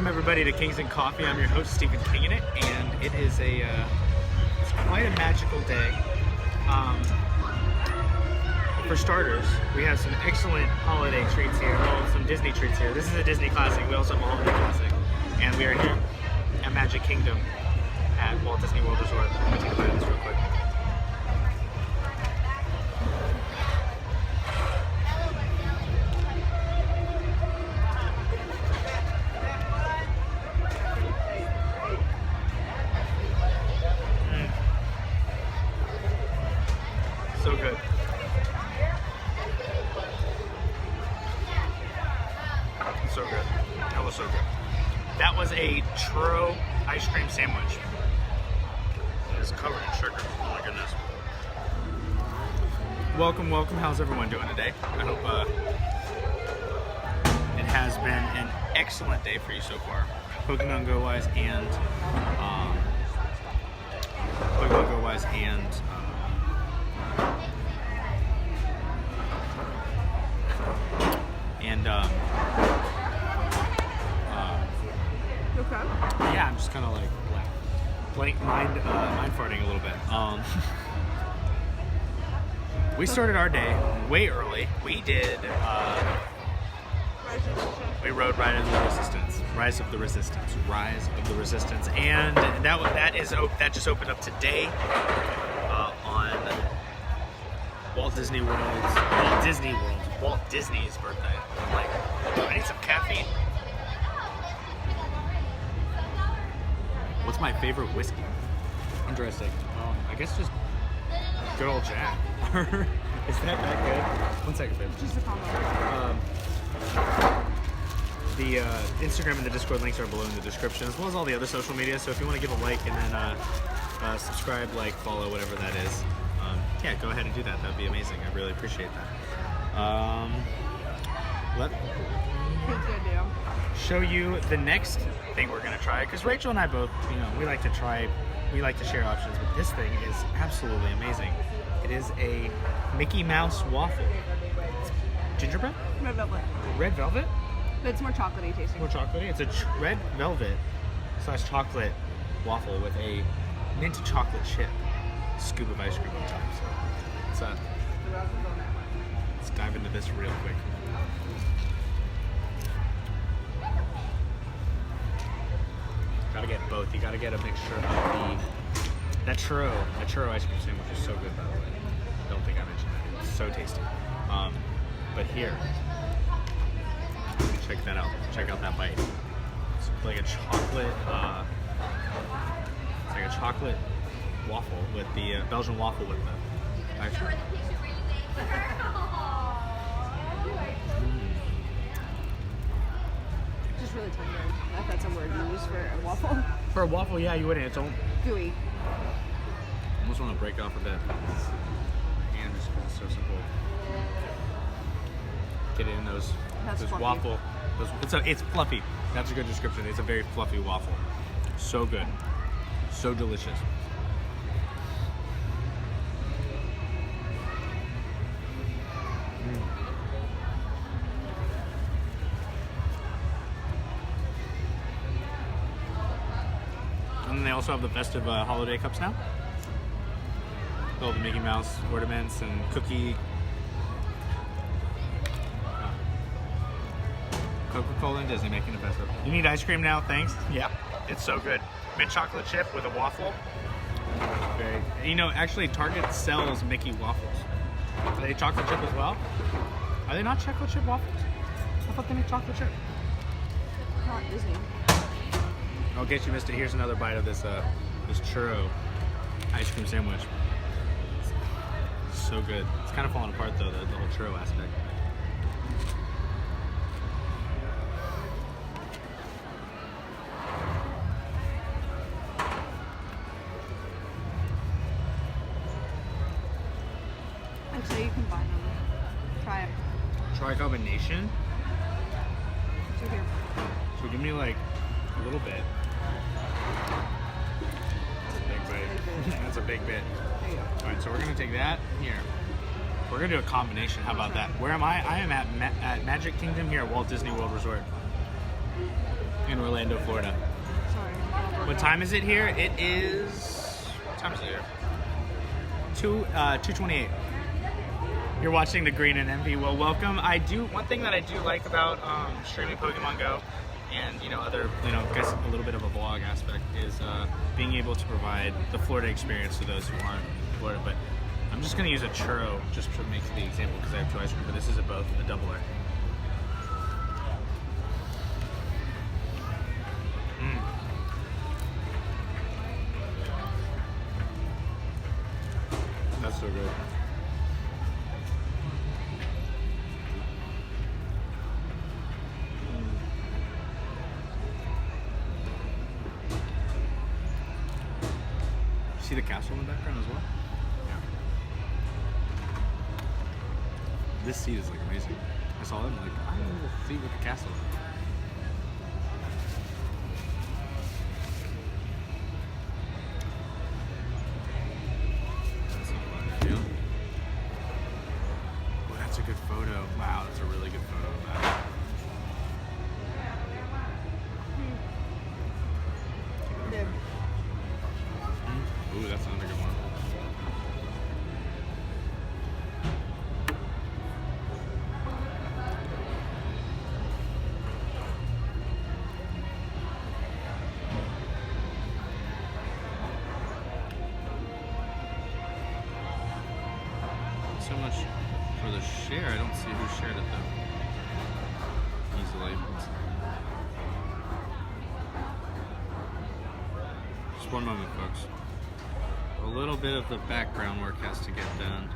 Welcome everybody to Kings and Coffee. I'm your host StephenKingnIT, and it is it's quite a magical day. For starters, we have some excellent holiday treats here, well, some Disney treats here. This is a Disney classic. We also have a holiday classic, and we are here at Magic Kingdom at Walt Disney World Resort. Let me take a bite of this real quick. So good. So good. That was so good. That was a churro ice cream sandwich. It's covered in sugar. Oh my goodness. Welcome, welcome. How's everyone doing today? I hope it has been an excellent day for you so far. Pokemon GO wise and Okay. yeah, I'm just kind of like mind farting a little bit. We started our day way early. We did we rode Rise of the Resistance, and that just opened up today on Walt Disney's birthday. I'm like, I need some caffeine. What's my favorite whiskey? Interesting. I guess just good old Jack. Is that good? 1 second, babe. Just a combo. The Instagram and the Discord links are below in the description, as well as all the other social media. So if you want to give a like and then subscribe, like, follow, whatever that is, yeah, go ahead and do that. That'd be amazing. I really appreciate that. Let me show you the next thing we're gonna try, because Rachel and I both, we like to share options, but this thing is absolutely amazing. It is a Mickey Mouse waffle. It's gingerbread? Red velvet. Red velvet? But it's more chocolatey tasting. More chocolatey? It's a red velvet / chocolate waffle with a mint chocolate chip scoop of ice cream on top. So let's dive into this real quick. Gotta get both. You gotta get a mixture of that churro ice cream sandwich is so good, by the way. I don't think I mentioned that. It's so tasty. But here, check that out. Check out that bite. It's like a chocolate waffle with the Belgian waffle with the ice cream. Just really tender. If that's a word you use for a waffle. For a waffle, yeah, you wouldn't. It's all Gooey. almost want to break off a bit. And it's so simple. Get it in those waffle. It's fluffy. That's a good description. It's a very fluffy waffle. So good. So delicious. And then they also have the festive holiday cups now. All the Mickey Mouse ornaments and cookie. Coca-Cola and Disney making the festive. You need ice cream now? Thanks. Yeah, it's so good. Mint chocolate chip with a waffle. Actually Target sells Mickey waffles. Are they chocolate chip as well? Are they not chocolate chip waffles? I thought they made chocolate chip. Not Disney. I'll get you, mister. Here's another bite of this churro ice cream sandwich. It's so good. It's kind of falling apart though, the whole churro aspect. And so you combine them. Try it. Try combination? So here. So give me like a little bit. That's a big bite. That's a big bit. There you go. Alright, so we're gonna take that here. We're gonna do a combination. How about that? Where am I? I am at Magic Kingdom here at Walt Disney World Resort. in Orlando, Florida. Sorry. What time is it here? It is... What time is it here? 2:28. You're watching the Green and Envy. Well, welcome. One thing that I do like about streaming Pokemon Go and, other, guess a little bit of a vlog aspect is being able to provide the Florida experience to those who aren't in Florida. But I'm just going to use a churro just to make the example because I have two ice cream, but this is a doubler. That's so good. See the castle in the background as well? Yeah. This seat is like amazing. I saw it and like, I don't know the seat with the castle. That's not what I feel. Oh, that's a good photo. Wow, that's a really good photo of that. Ooh, that's another good one. So much for the share. I don't see who shared it though. Easily. Just one moment, folks. A little bit of the background work has to get done.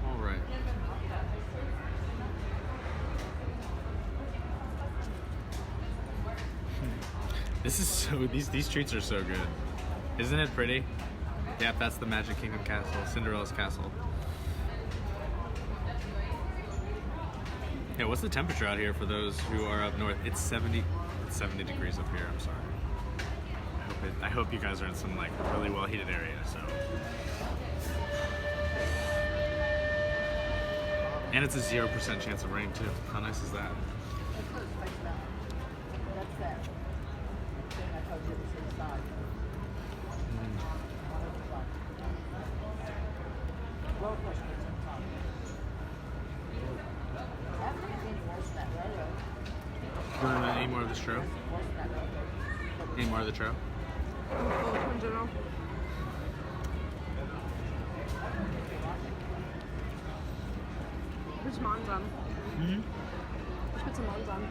All right. This is so, these treats are so good. Isn't it pretty? Yep, that's the Magic Kingdom castle, Cinderella's castle. Yeah, what's the temperature out here for those who are up north? It's 70 degrees up here, I'm sorry. I hope you guys are in some like really well heated area, so. And it's a 0% chance of rain too. How nice is that? That's that thing I told you was inside. Roller coaster is on top. That can't be any worse than that railroad. You want any more of the churro? Worse than that railroad. Any more of the churro? In general. Which mine's on? Mm-hmm. Which put some mine's on?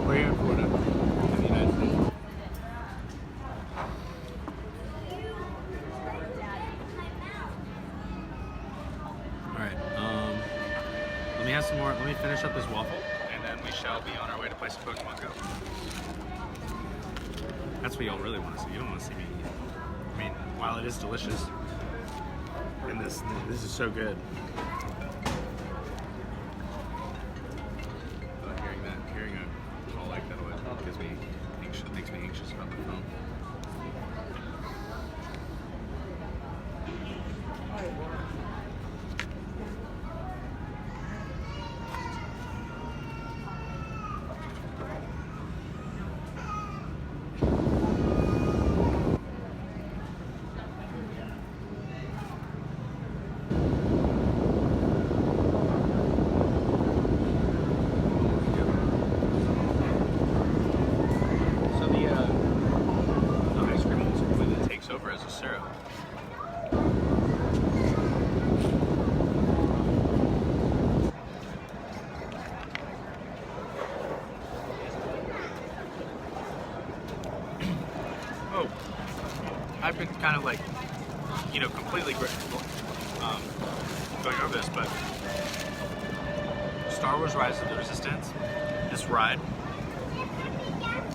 We're here in Florida, in the United States. Alright, let me have some more, let me finish up this waffle, and then we shall be on our way to play some Pokemon Go. That's what y'all really want to see. You don't want to see me eat. I mean, while it is delicious, and this is so good. Hearing a call like that always gives me anxious, makes me anxious about the phone. As a syrup. Oh, I've been kind of like, completely going over this, but Star Wars Rise of the Resistance, this ride,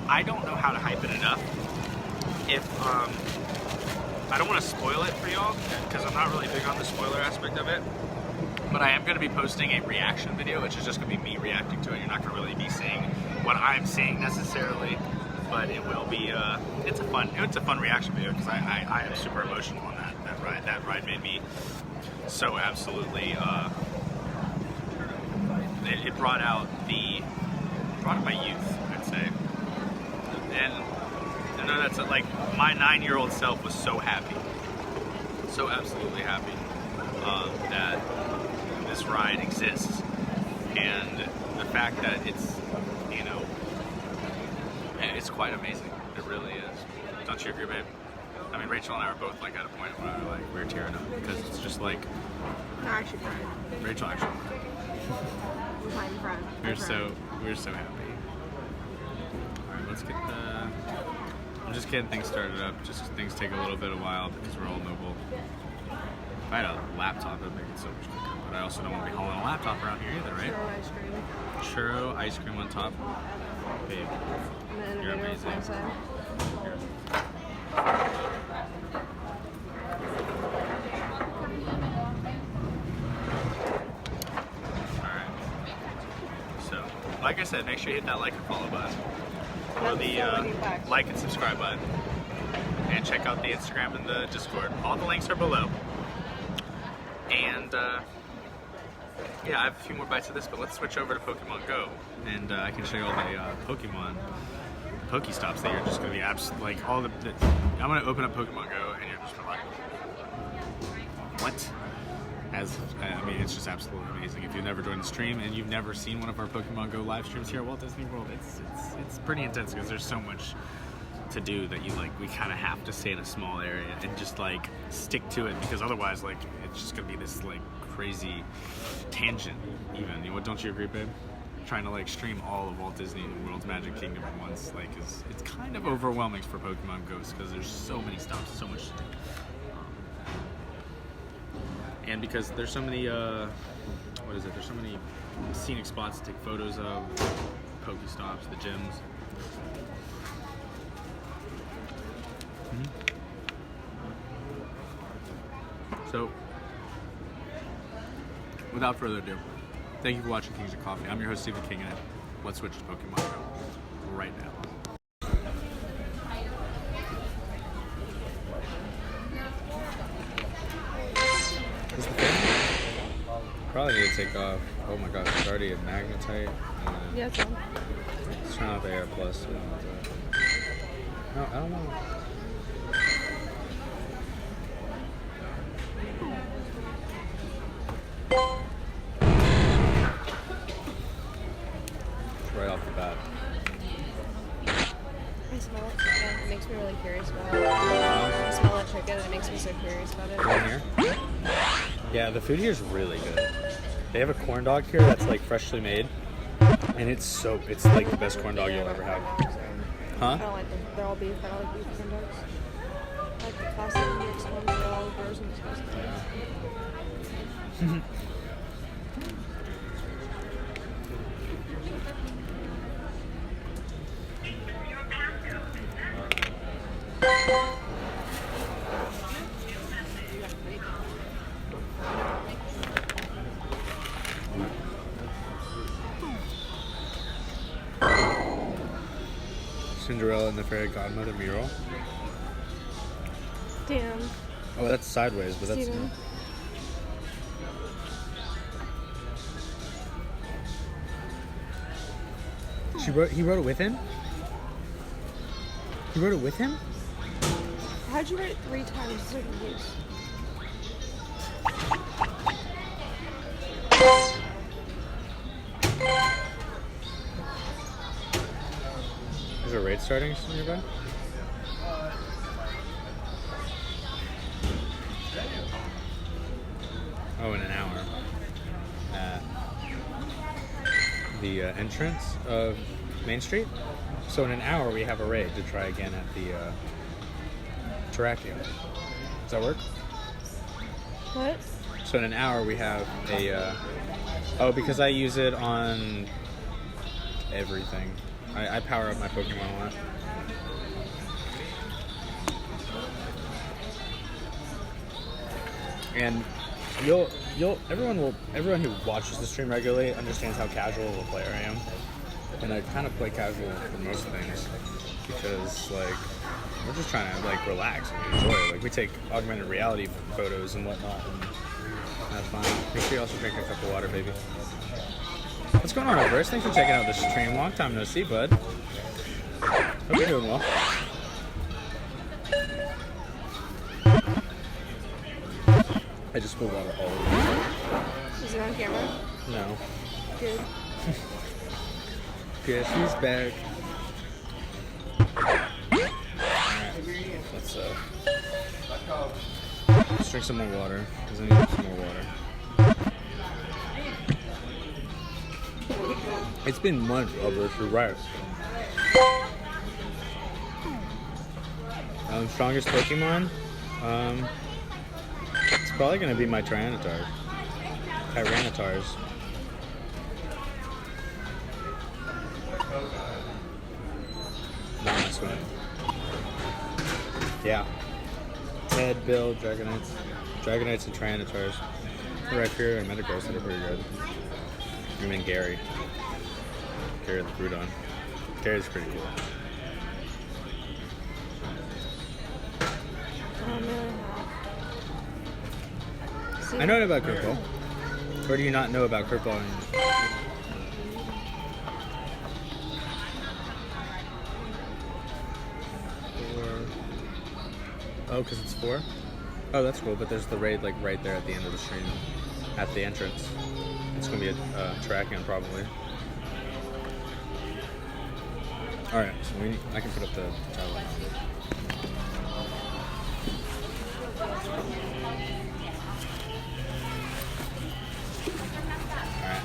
I don't know how to hype it enough. If, I don't want to spoil it for y'all, because I'm not really big on the spoiler aspect of it, but I am going to be posting a reaction video, which is just going to be me reacting to it. You're not going to really be seeing what I'm seeing necessarily, but it will be, it's a fun reaction video, because I am super emotional on that ride. That ride made me so absolutely, it brought out my youth, I'd say. And I know that's like, my 9-year-old self was so happy, so absolutely happy that this ride exists, and the fact that it's, you know, it's quite amazing. It really is. Don't you agree, babe? I mean, Rachel and I were both like at a point where we were tearing up, because it's just like, No, I actually cried. Rachel actually. We're fine, friend. We're so happy. Alright, let's get I'm just getting things started up. Just things take a little bit of a while because we're all mobile. If I had a laptop, it'd make it so much quicker. But I also don't want to be hauling a laptop around here either, right? Churro ice cream. Churro ice cream on top. Babe, And then you're the amazing. Inside. Alright. So, like I said, make sure you hit that like and follow button. Or the like and subscribe button. And check out the Instagram and the Discord. All the links are below. And yeah, I have a few more bites of this, but let's switch over to Pokemon GO. And I can show you all the Pokemon Pokestops that you're just going to be like all the I'm going to open up Pokemon GO and you're just going to like, what? I mean, it's just absolutely amazing. If you've never joined the stream and you've never seen one of our Pokemon GO live streams here at Walt Disney World, it's pretty intense, because there's so much to do that we kind of have to stay in a small area and just like stick to it, because otherwise like it's just gonna be this like crazy tangent even. You know, don't you agree, babe? Trying to like stream all of Walt Disney World's Magic Kingdom at once, like it's kind of overwhelming for Pokemon GO, because there's so many stops, so much to do. And because there's so many, there's so many scenic spots to take photos of, Pokestops, the gyms. So, without further ado, thank you for watching Kings of Coffee. I'm your host, StephenKingnIT. Let's switch to Pokemon GO right now. Probably need to take off. Oh my god, it's already a magnetite. Yeah, it's on. Let's turn off the Air Plus. No, I don't want. Right off the bat. I smell it chicken. It makes me really curious about it. I smell that chicken and it makes me so curious about it. Down here? Yeah, the food here is really good. They have a corn dog here that's like freshly made, and it's like the best corn dog you'll ever have. Huh? I don't like them. They're all beef. I don't like beef corn dogs. I like the classic New York ones. They're all gross and disgusting. Yeah. Cinderella and the Fairy Godmother mural. Damn. Oh, that's sideways, but that's Steven. He wrote it with him? He wrote it with him? How'd you write it 3 times? So confused. Is a raid starting nearby? Oh, in an hour. At the entrance of Main Street. So in an hour we have a raid to try again at the Terrakion. Does that work? What? So in an hour we have a, oh, because I use it on everything. I power up my Pokemon a lot. And everyone who watches the stream regularly understands how casual of a player I am. And I kind of play casual for most things because, like, we're just trying to, like, relax and enjoy. Like, we take augmented reality photos and whatnot, and that's fun. Make sure you also drink a cup of water, baby. What's going on, Everest? Thanks for checking out this stream. Long time no see, bud. Hope you're doing well. I just spilled water all over the place. Is it on camera? No. Good. Guess who's back? Alright, let's drink some more water, because I need some more water. It's been months, Albert, you're right. Strongest Pokemon? It's probably going to be my Tyranitar. Tyranitars. Not this one. Yeah. Ted, Bill, Dragonites. Dragonites and Tyranitars. Rhyperior and Metagross that are pretty good. I mean Gary. Gary the Groudon. Gary's pretty cool. I know about Kerple. Or do you not know about Kerple? Oh, because it's 4? Oh, that's cool, but there's the raid like right there at the end of the stream. At the entrance. It's going to be a track-in probably. Alright, so I can put up the title. Alright.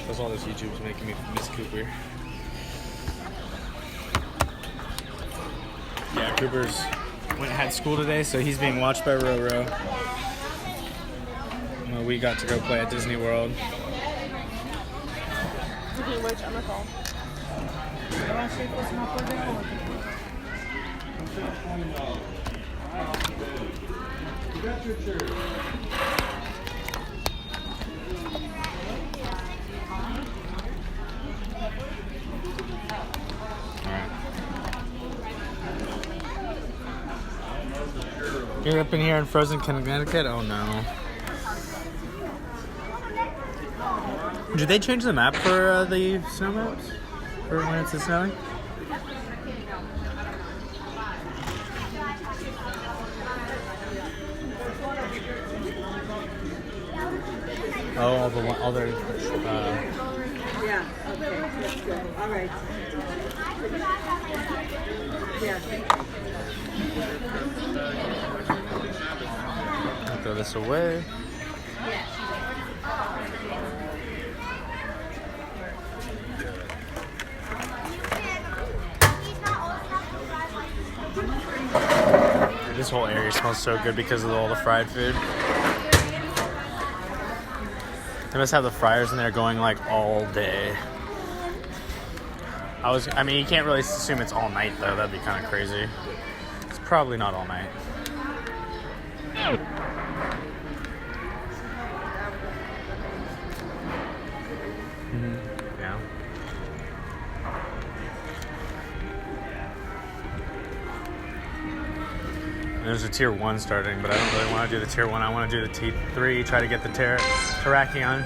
That's all this YouTube's making me miss Cooper. Yeah, Cooper's had school today, so he's being watched by Roro. Well, we got to go play at Disney World. Which I'm a call. You're up in here in frozen Connecticut? Oh no. Did they change the map for the snow maps? For when it's snowing? Oh, all their Yeah, okay, let's go. All right. Yeah. I'll throw this away. This whole area smells so good because of all the fried food. They must have the fryers in there going like all day. I mean, you can't really assume it's all night though. That'd be kind of crazy. It's probably not all night. Yeah. There's a tier 1 starting, but I don't really want to do the tier 1. I want to do the T3, try to get the Terrakion.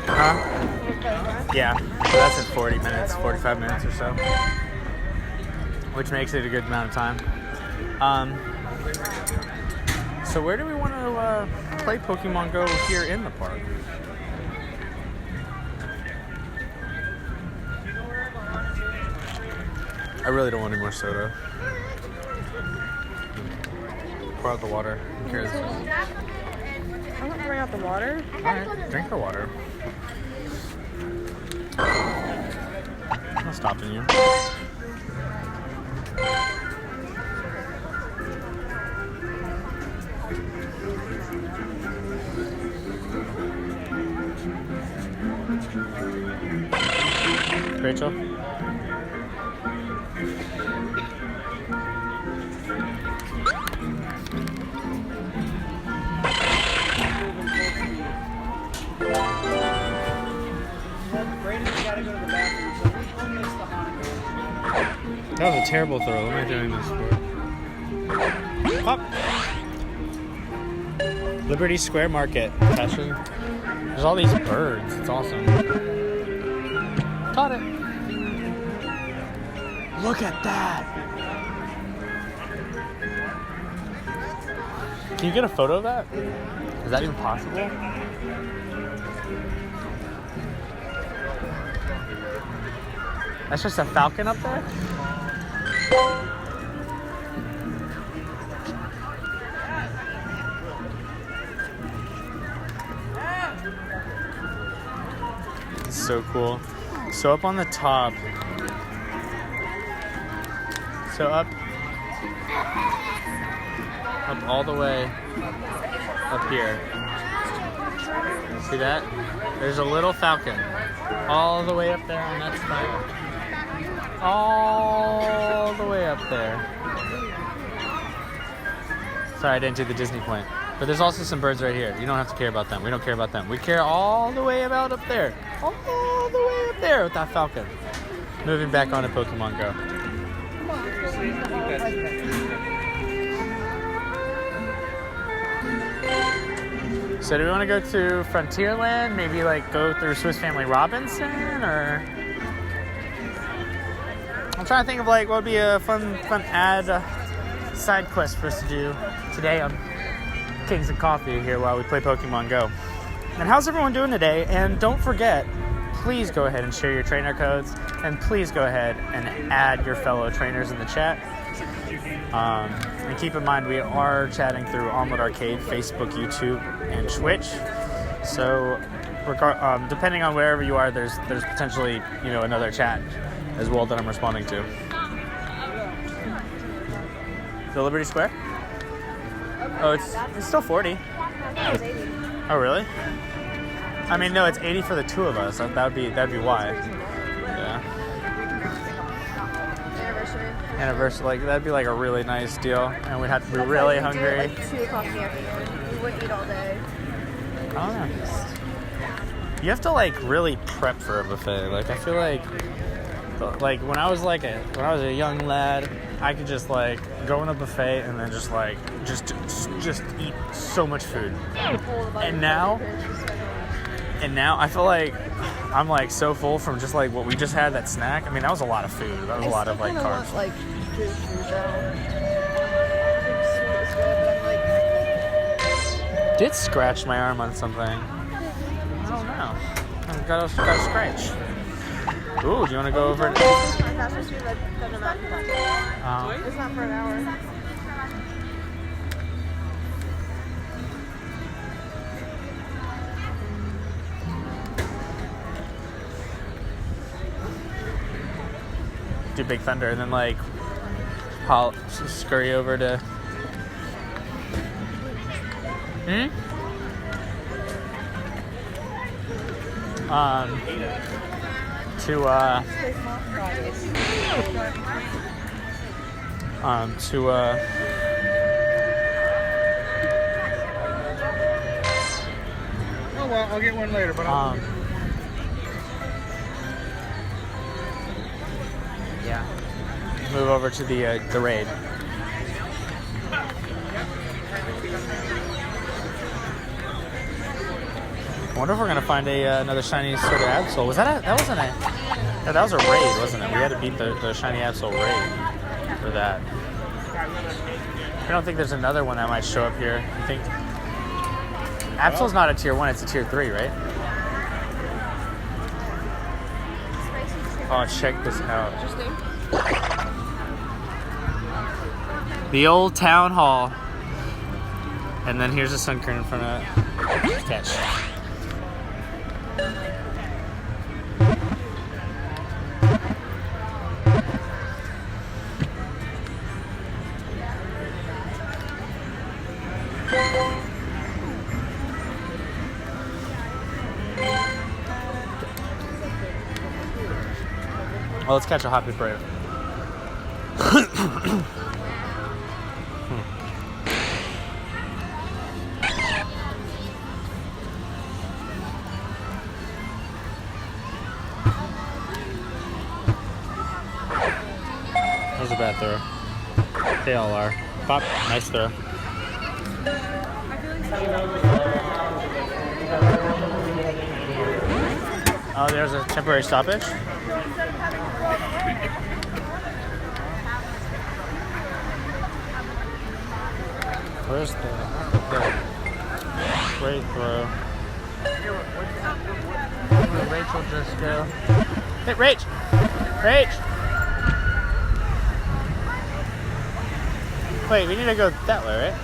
Huh? Yeah, so that's in 40 minutes, 45 minutes or so. Which makes it a good amount of time. So where do we want to play Pokemon GO here in the park? I really don't want any more soda. Pour out the who water. Who cares? I'm not pouring out the water. Alright, drink the water. I'm not stopping you. Rachel? Brandon's gotta go to the bathroom, so we'll miss the haunted. That was a terrible throw. What am I doing this for? Pop. Liberty Square Market. Passion. There's all these birds. It's awesome. Caught it. Look at that. Can you get a photo of that? Is that even possible? That's just a falcon up there? It's so cool. So up on the top. So up all the way up here. See that? There's a little falcon all the way up there on that spire. All the way up there. Sorry, I didn't do the Disney point. But there's also some birds right here. You don't have to care about them. We don't care about them. We care all the way about up there. All the way up there with that falcon. Moving back on to Pokemon Go. So do we want to go to Frontierland? Maybe like go through Swiss Family Robinson, or I'm trying to think of like what would be a fun side quest for us to do today on Kings and Coffee here while we play Pokemon Go. And how's everyone doing today? And don't forget, please go ahead and share your trainer codes, and please go ahead and add your fellow trainers in the chat. And keep in mind, we are chatting through Omelet Arcade, Facebook, YouTube, and Twitch. So, depending on wherever you are, there's potentially another chat as well that I'm responding to. The Liberty Square? Oh, it's still 40. That was 80. Oh, really? I mean, no, it's 80 for the two of us. That'd be why. Yeah. Anniversary, like that'd be like a really nice deal, and we'd have to be really hungry. Like 2 o'clock in the afternoon. We wouldn't eat all day. I don't know. You have to like really prep for a buffet. Like I feel like when I was a young lad, I could just like go in a buffet and then just eat so much food. And now I feel like I'm like so full from just like what we just had, that snack. I mean, that was a lot of food. That was a lot of like carbs. Want, like food Did scratch my arm on something. I don't know. I got a scratch. Ooh, do you want to go over? It's not for an hour. Do Big Thunder, and then like I'll scurry over to Oh well, I'll get one later, but yeah, move over to the raid. I wonder if we're gonna find another shiny sort of Absol. Was that that was a raid, wasn't it? We had to beat the shiny Absol raid for that. I don't think there's another one that might show up here. I think Absol's not a tier 1, it's a tier 3, right? Oh, check this out. The old town hall. And then here's a Sunkern in front of it. Catch. Well, let's catch a hot pink brave. That was a bad throw. They all are. Pop, nice throw. Oh, there's a temporary stoppage. Where's the great throw? Where did Rachel just go? Hey, Rach! Rach! Wait, we need to go that way, right?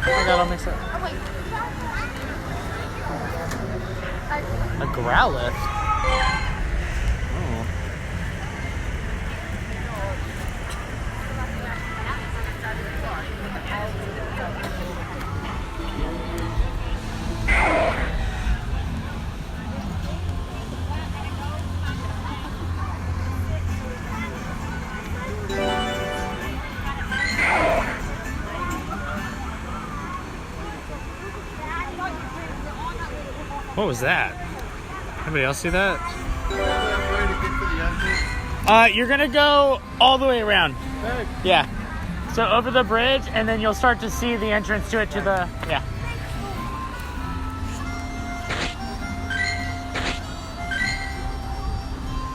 I got all mixed up. A Growlithe? Oh. What was that? Anybody else see that? You're gonna go all the way around. Yeah. So over the bridge, and then you'll start to see the entrance to it to the, yeah.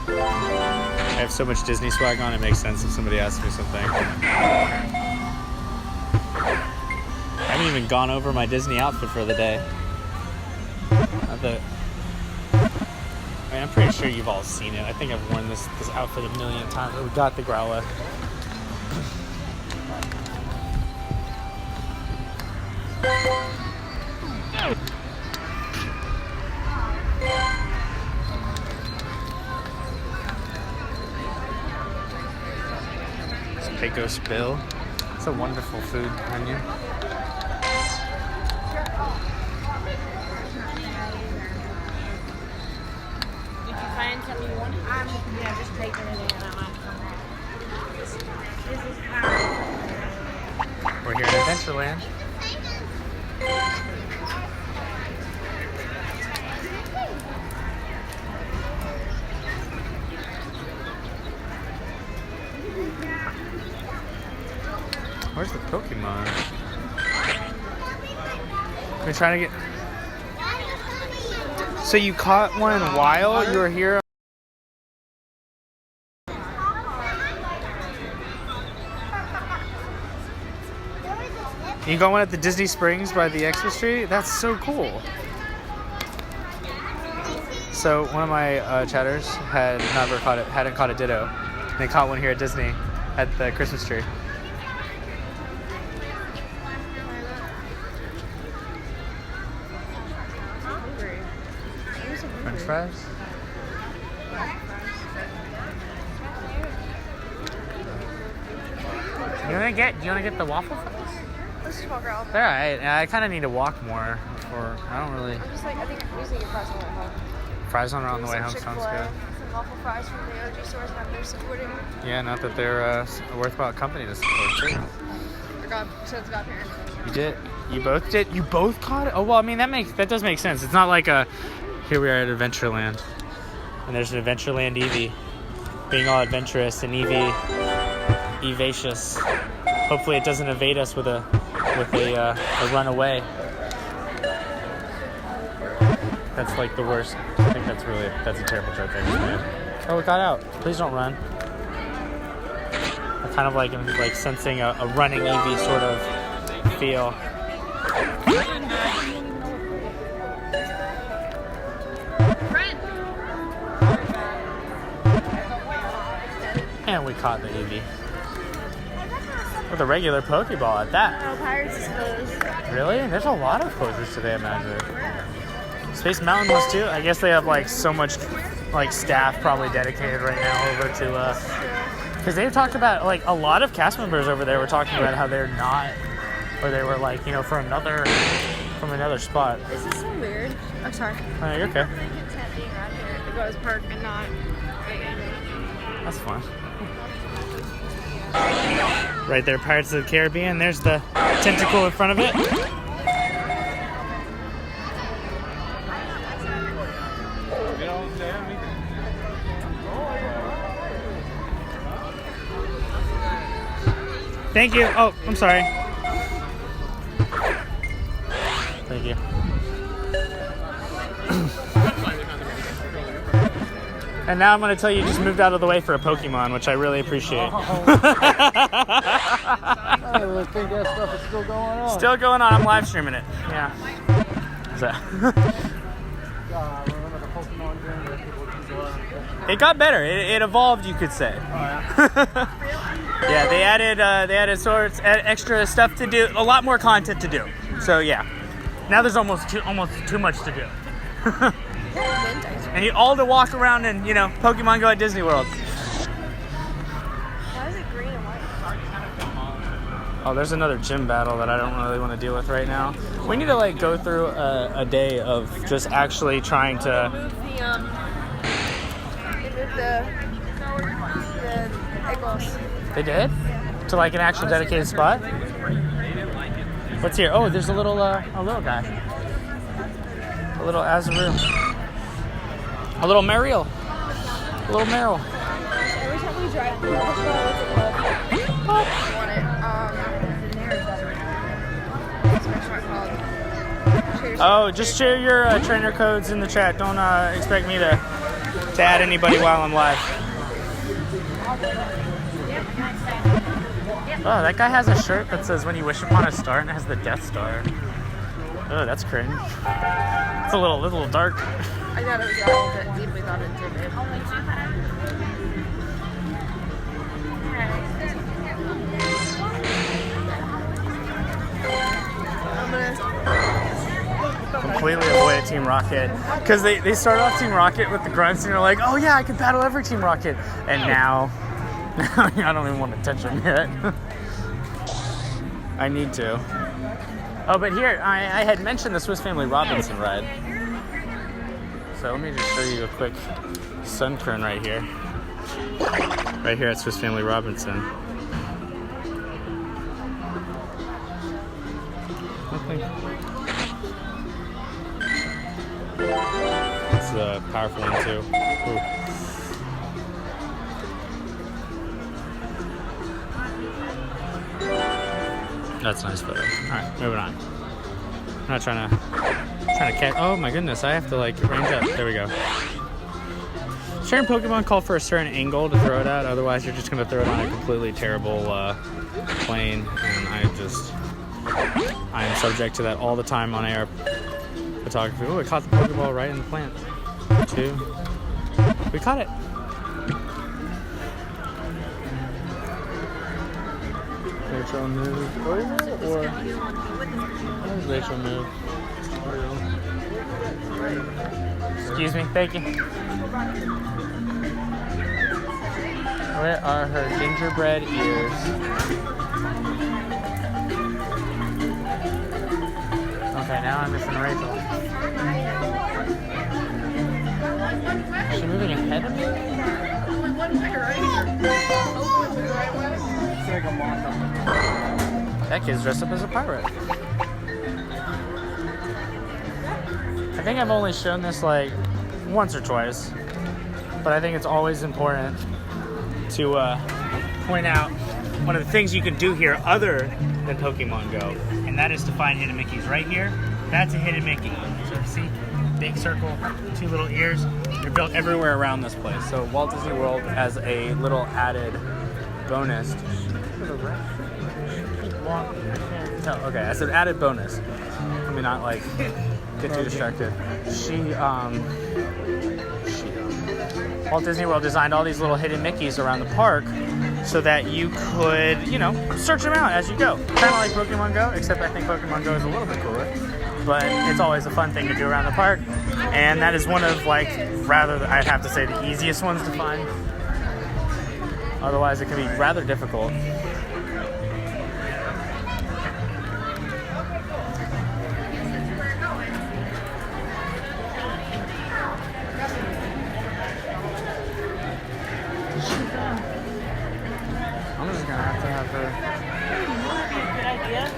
I have so much Disney swag on, it makes sense if somebody asks me something. I haven't even gone over my Disney outfit for the day. I'm pretty sure you've all seen it. I think I've worn this outfit a million times. We got the Growlithe. It's Pecos Bill. It's a wonderful food menu. Find something you want? Yeah, just taking it in. We're here at Adventureland. Where's the Pokemon? We're trying to get... So you caught one while you were here? You got one at the Disney Springs by the Expo Street? That's so cool. So one of my chatters had never caught it, hadn't caught a Ditto. And they caught one here at Disney at the Christmas tree. French fries? Do you wanna get the waffle fries? Let's just walk around. They're alright. I kind of need to walk more. Or I don't really. I'm just like, I think we usually get fries on the way home. Fries on the way home sounds Chick-fil-A, good. Some waffle fries from the OG stores that they're supporting. Yeah, not that they're a worthwhile company to support too. So it's godparents. You did. You both did. You both caught it. Oh well, I mean that does make sense. It's not like a. Here we are at Adventureland, and there's an Adventureland Eevee, being all adventurous and evacious. Hopefully, it doesn't evade us with a runaway. That's like the worst. I think that's a terrible joke I just made. Oh, it got out. Please don't run. I kind of like sensing a running Eevee sort of feel. And we caught the Eevee. With a regular Pokeball at that. Oh, Pirates is closed. Really? There's a lot of closures today at Magic. Space Mountain was too. I guess they have like so much like staff probably dedicated right now over to because they've talked about like a lot of cast members over there were talking about how they're not, or they were like, you know, from another spot. This is so weird. I'm sorry. Oh, you're okay. I'm really content being around here at the Goes Park and not That's fun. Right there, Pirates of the Caribbean. There's the tentacle in front of it. Thank you. Oh, I'm sorry. Thank you. And now I'm going to tell you just moved out of the way for a Pokemon, which I really appreciate. I really think that stuff is still going on. Still going on. I'm live streaming it. Yeah. So. Remember the Pokemon game where people would go out and It got better. It evolved, you could say. Oh, yeah? Yeah, they added sorts, extra stuff to do, a lot more content to do. So yeah, now there's almost too much to do. And you all to walk around and Pokemon Go at Disney World. Why is it green and white? Oh, there's another gym battle that I don't really want to deal with right now. We need to like go through a day of just actually trying to. They moved the egg rolls. They did? To like an actual dedicated spot? What's here? Oh, there's a little guy. A little Azurill. A little Mariel. A little Meryl. Every time we drive through, what's it called? I want it. Oh, just share your trainer codes in the chat. Don't expect me to add anybody while I'm live. Oh, that guy has a shirt that says "When you wish upon a star" and it has the Death Star. Oh, that's cringe. It's a little dark. I got it deeply thought into it. Completely avoided Team Rocket because they started off Team Rocket with the grunts and they're like, oh yeah, I can battle every Team Rocket, and now I don't even want to touch them yet. I need to. Oh, but here I had mentioned the Swiss Family Robinson ride, so let me just show you a quick sun turn right here at Swiss Family Robinson. It's a powerful one too. Ooh. That's a nice photo. Alright, moving on. I'm not trying to catch. Oh my goodness, I have to like range up. There we go. Certain Pokemon call for a certain angle to throw it at, otherwise you're just going to throw it on a completely terrible plane, and I am subject to that all the time on air photography. Oh, I caught the Pokeball right in the plant. 2. We caught it. Rachel move over, or Rachel move? Excuse me, thank you. Where are her gingerbread ears? Okay, now I'm missing Rachel. Is she moving ahead of me? That kid's dressed up as a pirate. I think I've only shown this like once or twice, but I think it's always important to point out one of the things you can do here other than Pokemon Go, and that is to find hidden Mickeys. Right here, that's a hidden Mickey. So see, big circle, 2 little ears. They're built everywhere around this place. So Walt Disney World has a little added bonus. Okay, as an added bonus. Let me not like get too distracted. Walt Disney World designed all these little hidden Mickeys around the park so that you could, search them out as you go. Kind of like Pokemon Go, except I think Pokemon Go is a little bit cooler. But it's always a fun thing to do around the park. And that is one of, I'd have to say the easiest ones to find. Otherwise, it can be rather difficult. I'm just gonna have to have her. That'd be a good idea.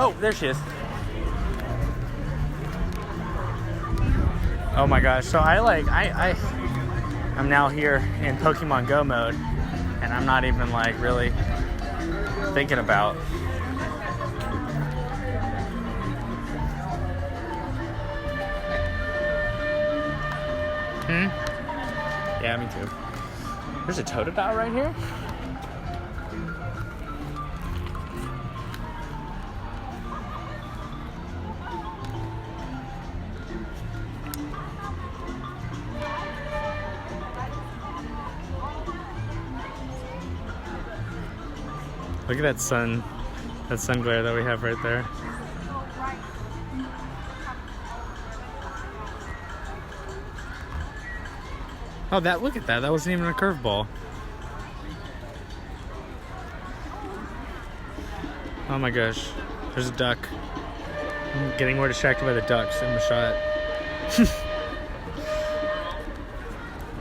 Oh, there she is. Oh my gosh. So I'm now here in Pokemon GO mode, and I'm not even like really thinking about. Yeah, me too. There's a Totodile right here. Look at that sun glare that we have right there. Oh, look at that. That wasn't even a curveball. Oh my gosh. There's a duck. I'm getting more distracted by the ducks in the shot.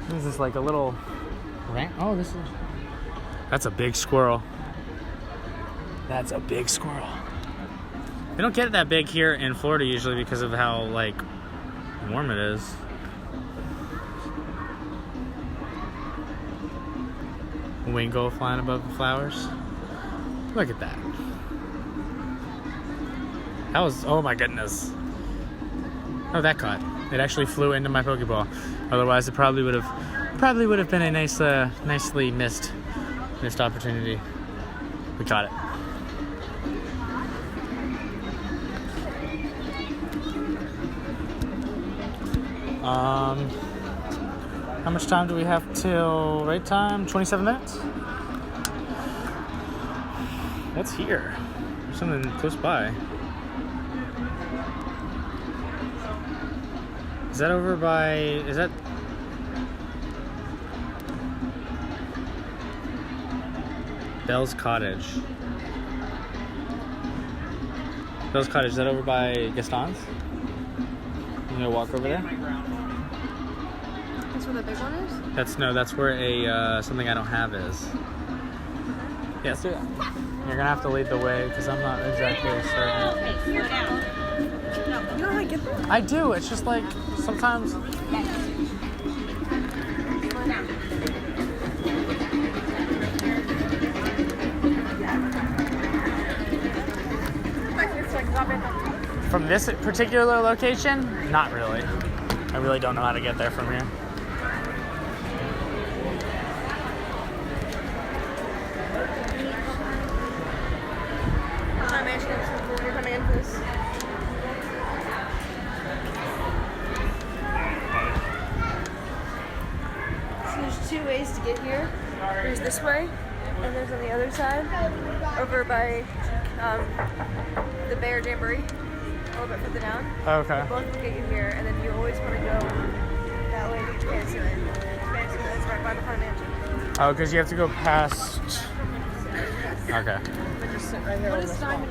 This is like a little ramp. Oh, that's a big squirrel. That's a big squirrel. They don't get that big here in Florida usually because of how like warm it is. A wingull flying above the flowers. Look at that. That was, oh my goodness. Oh, that caught. It actually flew into my Pokeball. Otherwise, it probably would have been a nice, nicely missed opportunity. We caught it. How much time do we have till right time? 27 minutes? What's here? There's something close by. Is that over by, is that? Bell's Cottage. Bell's Cottage, is that over by Gaston's? You gonna walk over there? That's where the big one is? That's where a something I don't have is. Yeah, let's do that. You're gonna have to lead the way because I'm not exactly certain. Okay, slow down. You know how I get there? I do. It's just like sometimes. Slow down. From this particular location, not really. I really don't know how to get there from here. You're coming in for this. So there's two ways to get here. There's this way, and there's on the other side, over by the Bear Jamboree, a little bit further down. Okay. Both will get you here, and then you always want to go that way to get to Fantasyland. Fantasyland's right by the Haunted Mansion. Oh, because you have to go past. Okay. But just sit right here. What is Simon?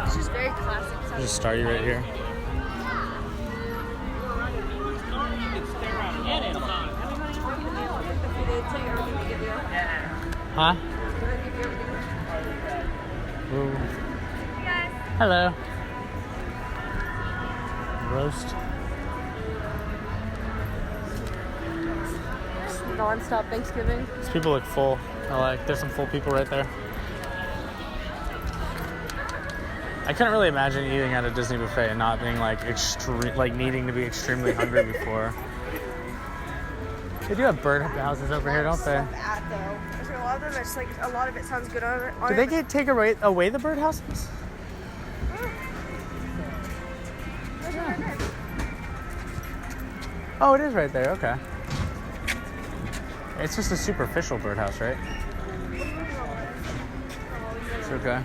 It's just very classic. I'll just start you right here. Huh? Ooh. Hello. Roast. Non-stop Thanksgiving. These people look full. There's some full people right there. I couldn't really imagine eating at a Disney buffet and not being like needing to be extremely hungry before. They do have bird houses over here, don't they? Stuff at though. There's a lot of them. It's like a lot of it sounds good on it. Do they take away the bird houses? Yeah. Oh, it is right there. Okay. It's just a superficial birdhouse, right? It's okay.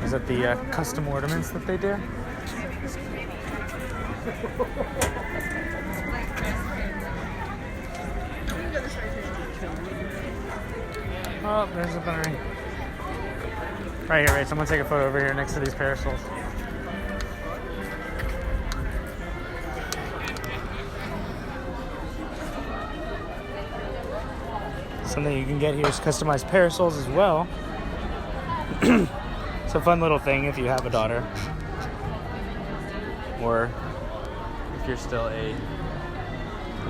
Is that the custom ornaments that they do? Oh, there's a bunny. Right here, right? Someone take a photo over here next to these parasols. Something you can get here is customized parasols as well. It's a fun little thing if you have a daughter. Or if you're still a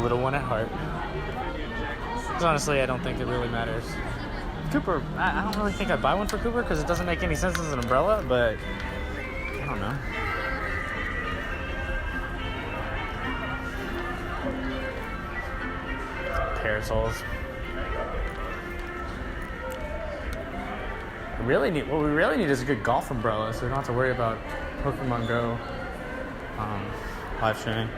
little one at heart. Because honestly, I don't think it really matters. Cooper, I don't really think I'd buy one for Cooper because it doesn't make any sense as an umbrella, but I don't know. Parasols. What we really need is a good golf umbrella so we don't have to worry about Pokemon GO live streaming.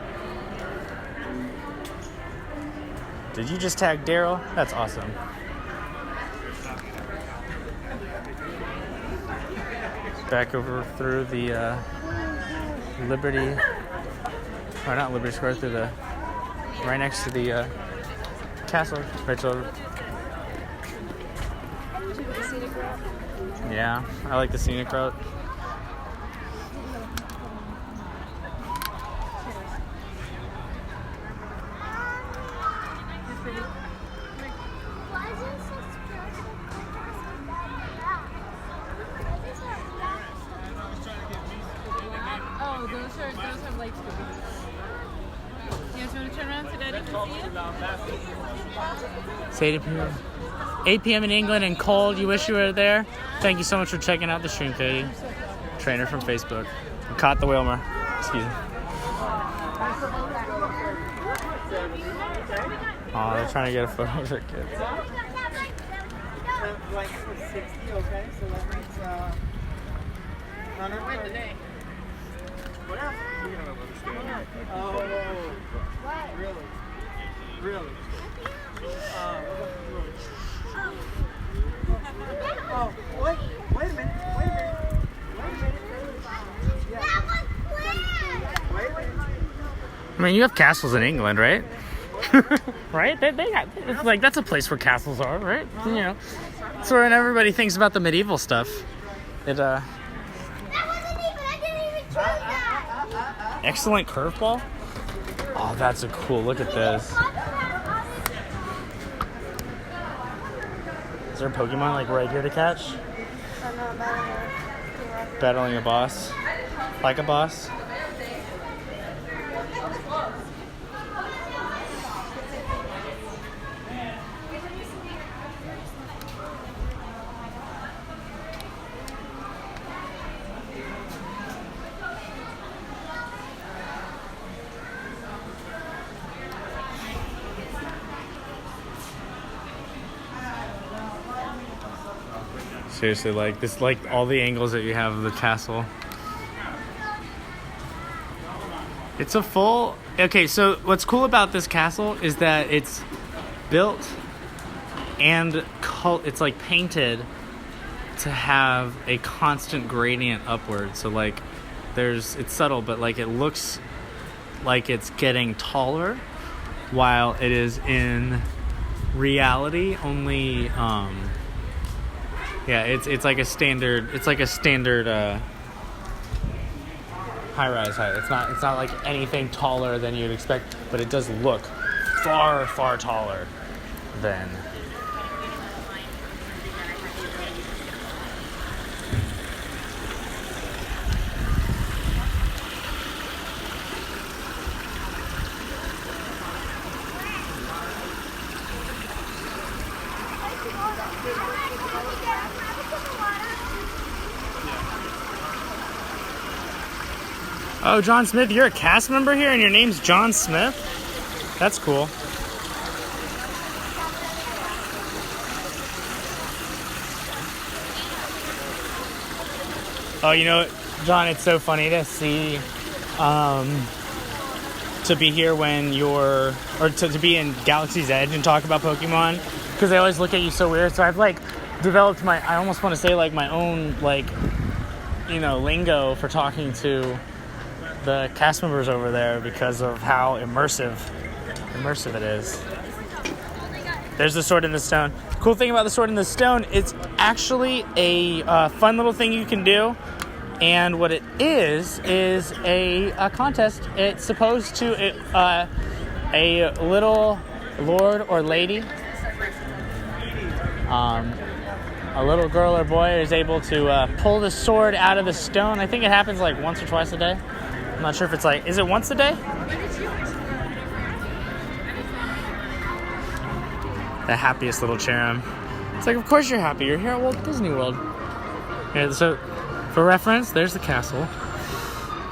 Did you just tag Daryl? That's awesome. Back over through the Liberty, or not Liberty Square, through the, right next to the castle, right over. Yeah, I like the scenic route. Oh, those are lights. You guys want to turn around so Daddy can see you? It's 8 p.m. in England and cold. You wish you were there. Thank you so much for checking out the stream, Katie. Trainer from Facebook. I caught the Wilmer. Excuse me. Oh, they're trying to get a photo of their kids. Like 60, okay? So that makes 130. What else? Oh, really? Really? Oh, wait a minute. Yeah. Wait a minute. I mean, you have castles in England, right? Right? They got, it's like, that's a place where castles are, right? You know, it's where everybody thinks about the medieval stuff. It, excellent curveball. Oh, that's a cool, look at this. Is there a Pokemon like right here to catch? I'm not Battling a boss? Like a boss? Seriously, like this, like all the angles that you have of the castle. It's a full. Okay, so what's cool about this castle is that it's built and it's like painted to have a constant gradient upward. So like, it's subtle, but like it looks like it's getting taller, while it is in reality only. Yeah, it's like a standard. It's like a standard high-rise height. It's not like anything taller than you'd expect, but it does look far, far taller than. Oh, John Smith, you're a cast member here and your name's John Smith? That's cool. Oh, you know, John, it's so funny to see, to be here when you're, or to be in Galaxy's Edge and talk about Pokemon, because they always look at you so weird. So I've like developed my, I almost want to say like my own like, you know, lingo for talking to the cast members over there because of how immersive it is. There's the Sword in the Stone. Cool thing about the Sword in the Stone, it's actually a fun little thing you can do. And what it is a contest. It's supposed to, a little lord or lady, a little girl or boy is able to pull the sword out of the stone. I think it happens like once or twice a day. I'm not sure if it's like, is it once a day? The happiest little cherub. It's like, of course you're happy. You're here at Walt Disney World. Yeah, so for reference, there's the castle.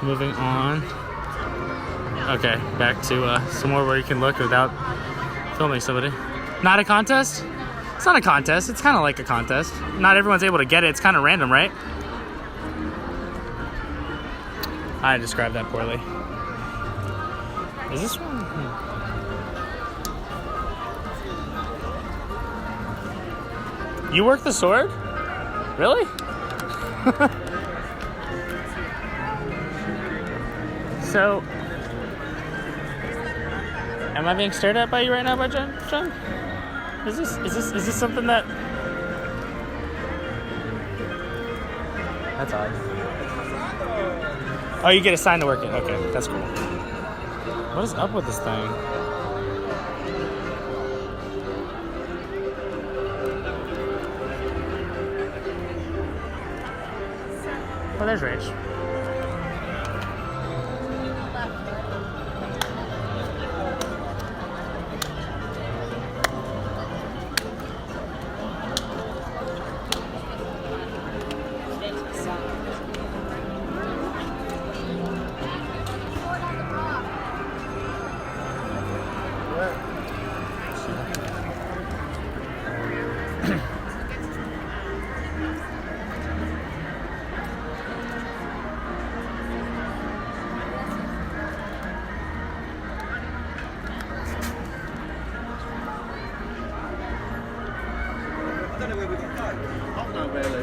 Moving on. Okay, back to somewhere where you can look without filming somebody. Not a contest? It's not a contest. It's kind of like a contest. Not everyone's able to get it. It's kind of random, right? I described that poorly. Is this one? You work the sword? Really? So, am I being stared at by you right now, by John? Is this something that? That's odd. Oh, you get assigned to work it. Okay, that's cool. What is up with this thing? Oh, there's Rach.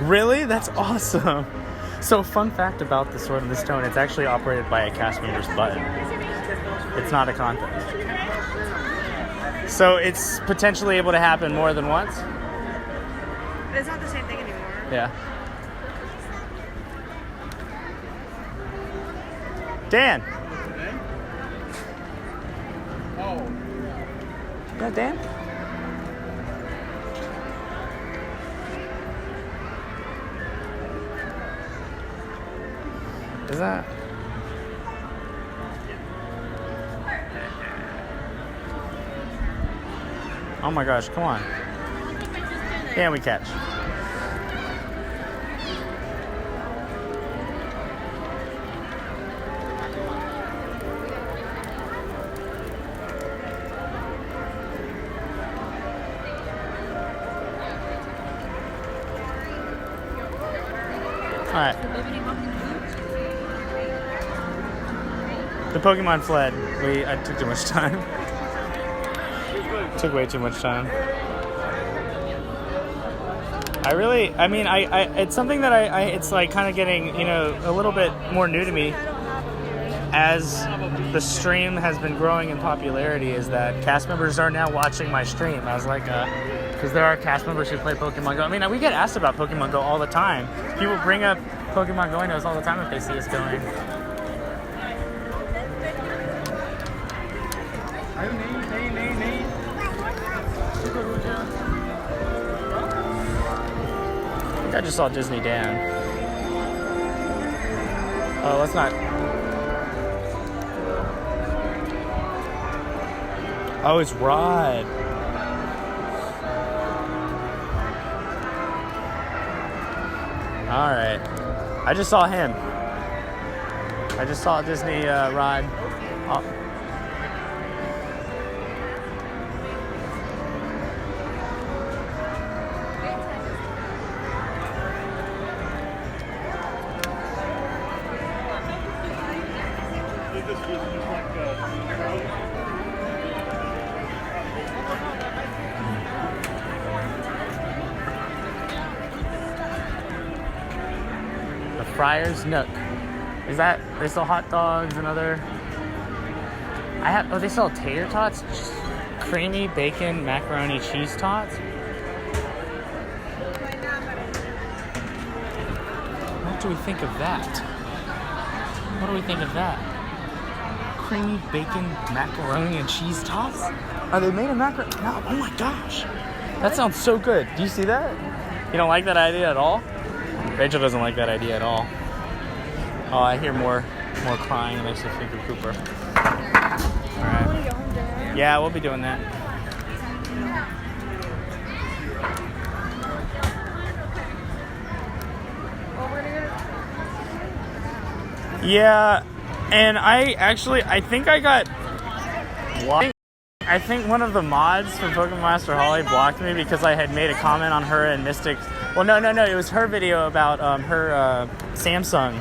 Really? That's awesome. So, fun fact about the Sword in the Stone, it's actually operated by a cast member's button. It's not a contest. So, it's potentially able to happen more than once? It's not the same thing anymore. Yeah. Dan! Oh. Yeah, Dan? Is that? Oh my gosh, come on. Can we catch? All right. The Pokemon fled. I took too much time. Took way too much time. It's something that it's like kind of getting, you know, a little bit more new to me as the stream has been growing in popularity, is that cast members are now watching my stream. I was like, because there are cast members who play Pokemon Go. I mean, we get asked about Pokemon Go all the time. People bring up Pokemon Go to us all the time if they see us going. I just saw Disney Dan. Oh, let's not. Oh, it's Rod. All right. I just saw him. I just saw a Disney ride. Oh. The Friar's Nook. Is that, they sell hot dogs and other, oh, they sell tater tots, creamy bacon macaroni cheese tots. What do we think of that? What do we think of that? Creamy bacon macaroni and cheese tots? Are they made of macaroni? No, oh my gosh. That sounds so good. Do you see that? You don't like that idea at all? Rachel doesn't like that idea at all. Oh, I hear more crying. It makes me think of Cooper. All right. Yeah, we'll be doing that. Yeah, and I think I got blocked. I think one of the mods from Pokemon Master Holly blocked me because I had made a comment on her and Mystic. Well, no. It was her video about her Samsung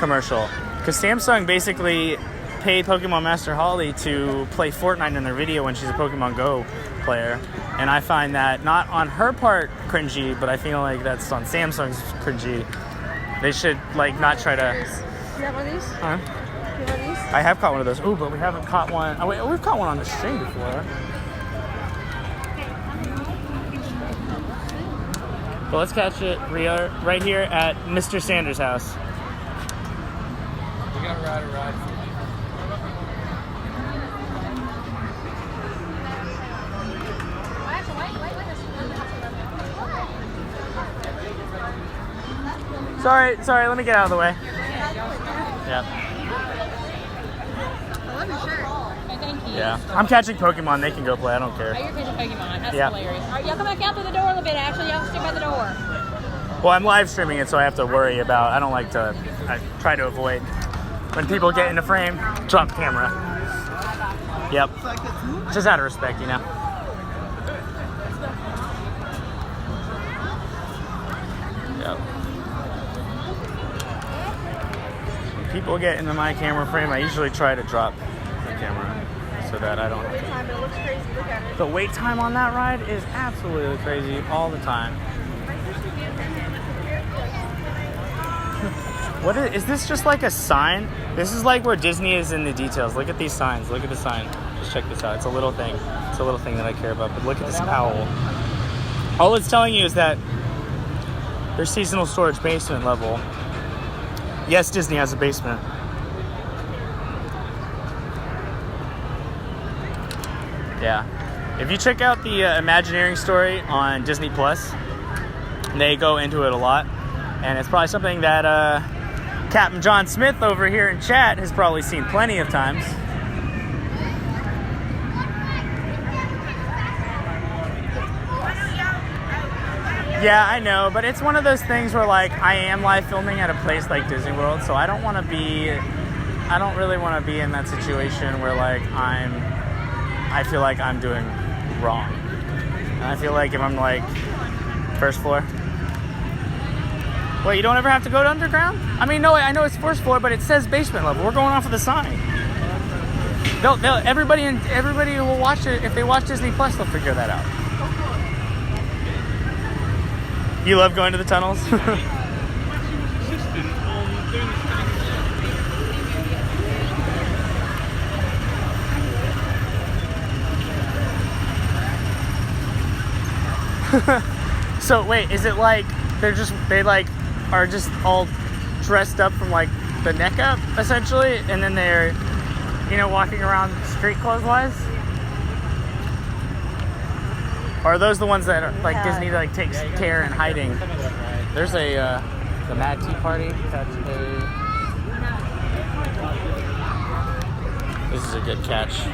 commercial. Because Samsung basically paid Pokemon Master Holly to play Fortnite in their video when she's a Pokemon GO player. And I find that not on her part cringy, but I feel like that's on Samsung's cringy. They should like not try to... You have one of these? Huh? You have one of these? I have caught one of those. Ooh, but we haven't caught one. Oh, wait, we've caught one on the stream before. But let's catch it right here at Mr. Sanders' house. We gotta ride a ride. Sorry, let me get out of the way. Yeah. I love your shirt. Okay, thank you. Yeah. I'm catching Pokemon. They can go play. I don't care. Oh, you're catching Pokemon. That's Yeah. hilarious. All right, y'all come back out through the door a little bit, Ashley. Y'all stay by the door. Well, I'm live streaming it, so I have to worry about... I don't like to... I try to avoid when people get into frame, drop camera. Yep. Just out of respect, you know. Yep. When people get into my camera frame, I usually try to drop the camera so that I don't... It looks crazy. Look at it. The wait time on that ride is absolutely crazy all the time. What is this just like a sign? This is like where Disney is in the details. Look at these signs. Look at the sign. Just check this out. It's a little thing. It's a little thing that I care about. But look at this owl. All it's telling you is that there's seasonal storage basement level. Yes, Disney has a basement. Yeah. If you check out the Imagineering story on Disney Plus, they go into it a lot. And it's probably something that Captain John Smith over here in chat has probably seen plenty of times. Yeah, I know, but it's one of those things where like I am live filming at a place like Disney World, so I don't really want to be in that situation where like I feel like I'm doing wrong. And I feel like if I'm like first floor. Wait, you don't ever have to go to underground? I mean, no, I know it's first floor, but it says basement level. We're going off of the sign. Everybody who will watch it, if they watch Disney Plus, they'll figure that out. You love going to the tunnels? So wait, is it like they are just all dressed up from like the neck up essentially, and then they're, you know, walking around street clothes wise? Or are those the ones that are, like Disney like takes care in hiding? There's the Mad Tea Party. This is a good catch.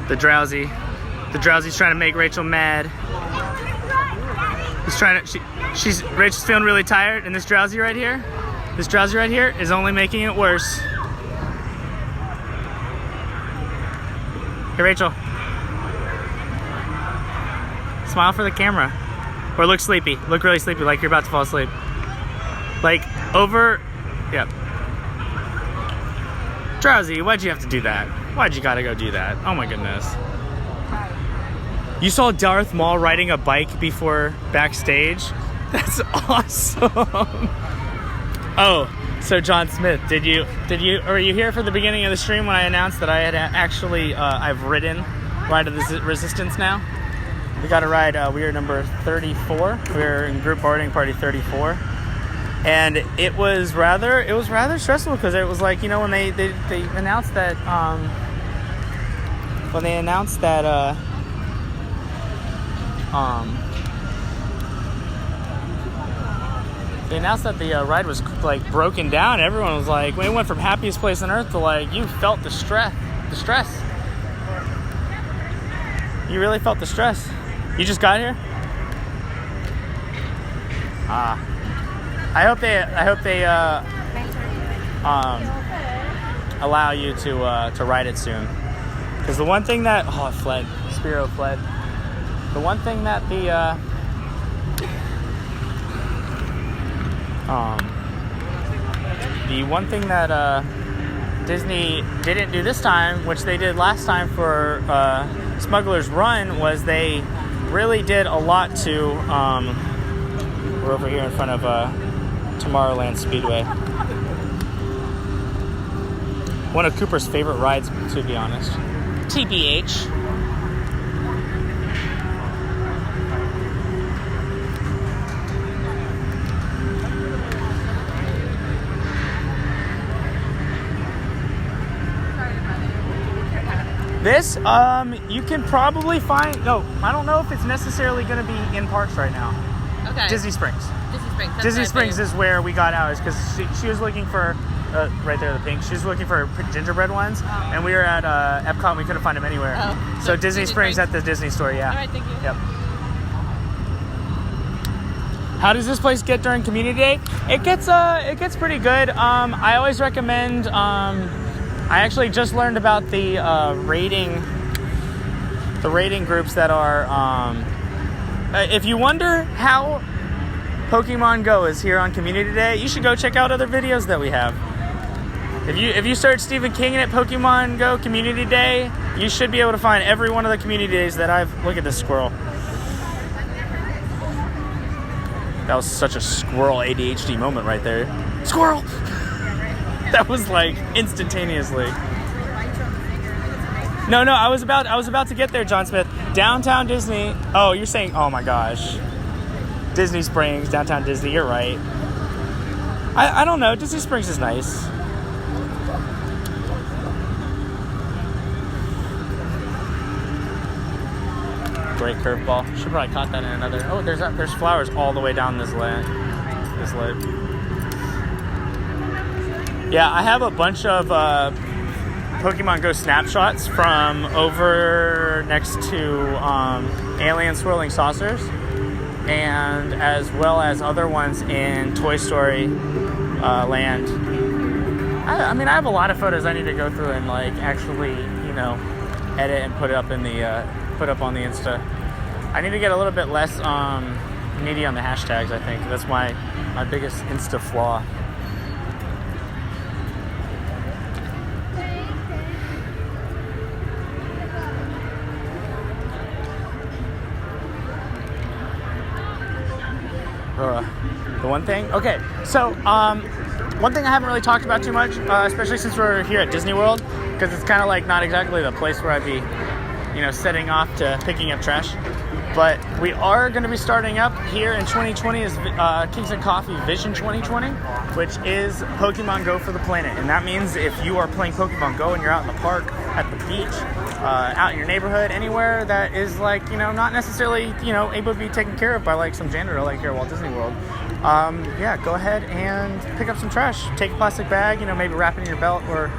The Drowsy's trying to make Rachel mad. He's trying to. Rachel's feeling really tired, and this drowsy right here is only making it worse. Hey, Rachel. Smile for the camera. Or look sleepy. Look really sleepy, like you're about to fall asleep. Like, yep. Drowsy, why'd you have to do that? Why'd you gotta go do that? Oh my goodness. You saw Darth Maul riding a bike before backstage? That's awesome. Oh, so John Smith, were you here for the beginning of the stream when I announced that I had actually, I've ridden Ride of the Resistance now? We got a ride, we are number 34. We're in group boarding party 34. And it was rather stressful because it was like, you know, when they announced that, they announced that the ride was like broken down. Everyone was like, when it went from happiest place on earth to like, you felt the stress. You really felt the stress. You just got here? I hope they allow you to ride it soon. Because the one thing that it fled. Spiro fled. The one thing that Disney didn't do this time, which they did last time for Smuggler's Run, was they really did a lot to. We're over here in front of Tomorrowland Speedway. One of Cooper's favorite rides, to be honest. TBH. This, you can probably find, no, I don't know if it's necessarily going to be in parks right now. Okay. Disney Springs. That's Disney Springs is where we got ours because she was looking for, right there, the pink. She was looking for gingerbread ones, and we were at Epcot and we couldn't find them anywhere. Oh, so Disney Springs at the Disney store, yeah. All right, thank you. Yep. How does this place get during Community Day? It gets pretty good. I always recommend. I actually just learned about the rating groups that are. If you wonder how Pokemon GO is here on Community Day, you should go check out other videos that we have. If you search StephenKingnIT Pokemon GO Community Day, you should be able to find every one of the community days that I've. Look at this squirrel. That was such a squirrel ADHD moment right there. Squirrel. That was like instantaneously. No, I was about to get there, John Smith. Downtown Disney. Oh, you're saying, oh my gosh. Disney Springs, downtown Disney, you're right. I don't know, Disney Springs is nice. Great curveball. Should probably caught that in another. Oh, there's flowers all the way down this lid. Yeah, I have a bunch of Pokemon GO snapshots from over next to Alien Swirling Saucers, and as well as other ones in Toy Story Land. I mean, I have a lot of photos I need to go through and like actually, you know, edit and put up on the Insta. I need to get a little bit less needy on the hashtags. I think that's my biggest Insta flaw. The one thing? Okay, so one thing I haven't really talked about too much, especially since we're here at Disney World, because it's kind of like not exactly the place where I'd be, you know, setting off to picking up trash. But we are going to be starting up here in 2020 is Kings and Coffee Vision 2020, which is Pokemon GO for the planet. And that means if you are playing Pokemon GO and you're out in the park, at the beach, out in your neighborhood, anywhere that is like, you know, not necessarily, you know, able to be taken care of by like some janitor like here at Walt Disney World. Yeah, go ahead and pick up some trash. Take a plastic bag, you know, maybe wrap it in your belt or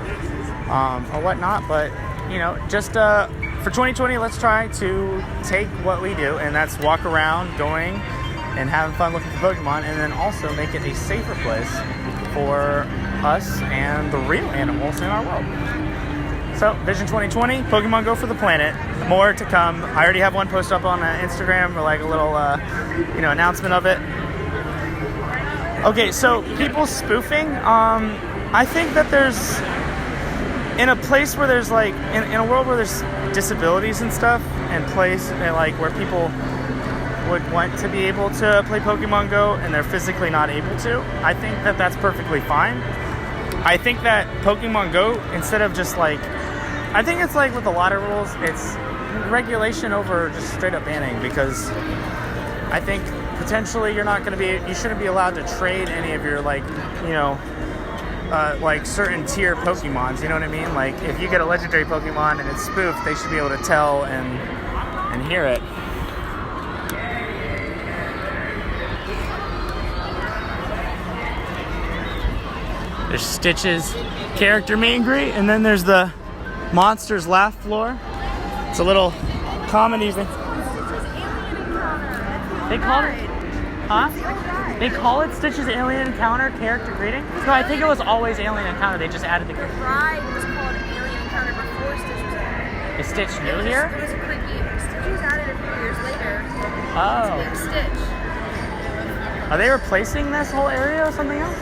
whatnot. But, you know, just for 2020, let's try to take what we do, and that's walk around going and having fun looking for Pokemon, and then also make it a safer place for us and the real animals in our world. So, Vision 2020, Pokemon Go for the planet. More to come. I already have one post up on Instagram, or like a little, announcement of it. Okay, so people spoofing. I think that there's, in a place where there's like, in a world where there's disabilities and stuff, and place like where people would want to be able to play Pokemon Go and they're physically not able to, I think that that's perfectly fine. I think that Pokemon Go, instead of just like, I think it's like with a lot of rules, it's regulation over just straight up banning, because I think potentially you shouldn't be allowed to trade any of your like certain tier Pokemons, you know what I mean? Like if you get a legendary Pokemon and it's spoofed, they should be able to tell and hear it. There's Stitch's character meet and greet, and then there's the Monsters Laugh floor. It's a little comedy thing. They call it, They call it Stitch's Alien Encounter character greeting? No, I think it was always Alien Encounter. They just added the. The ride was called Alien Encounter before Stitch was added. Is Stitch new here? It was a quickie. Stitch was added a few years later. Oh. Big Stitch. Are they replacing this whole area with something else?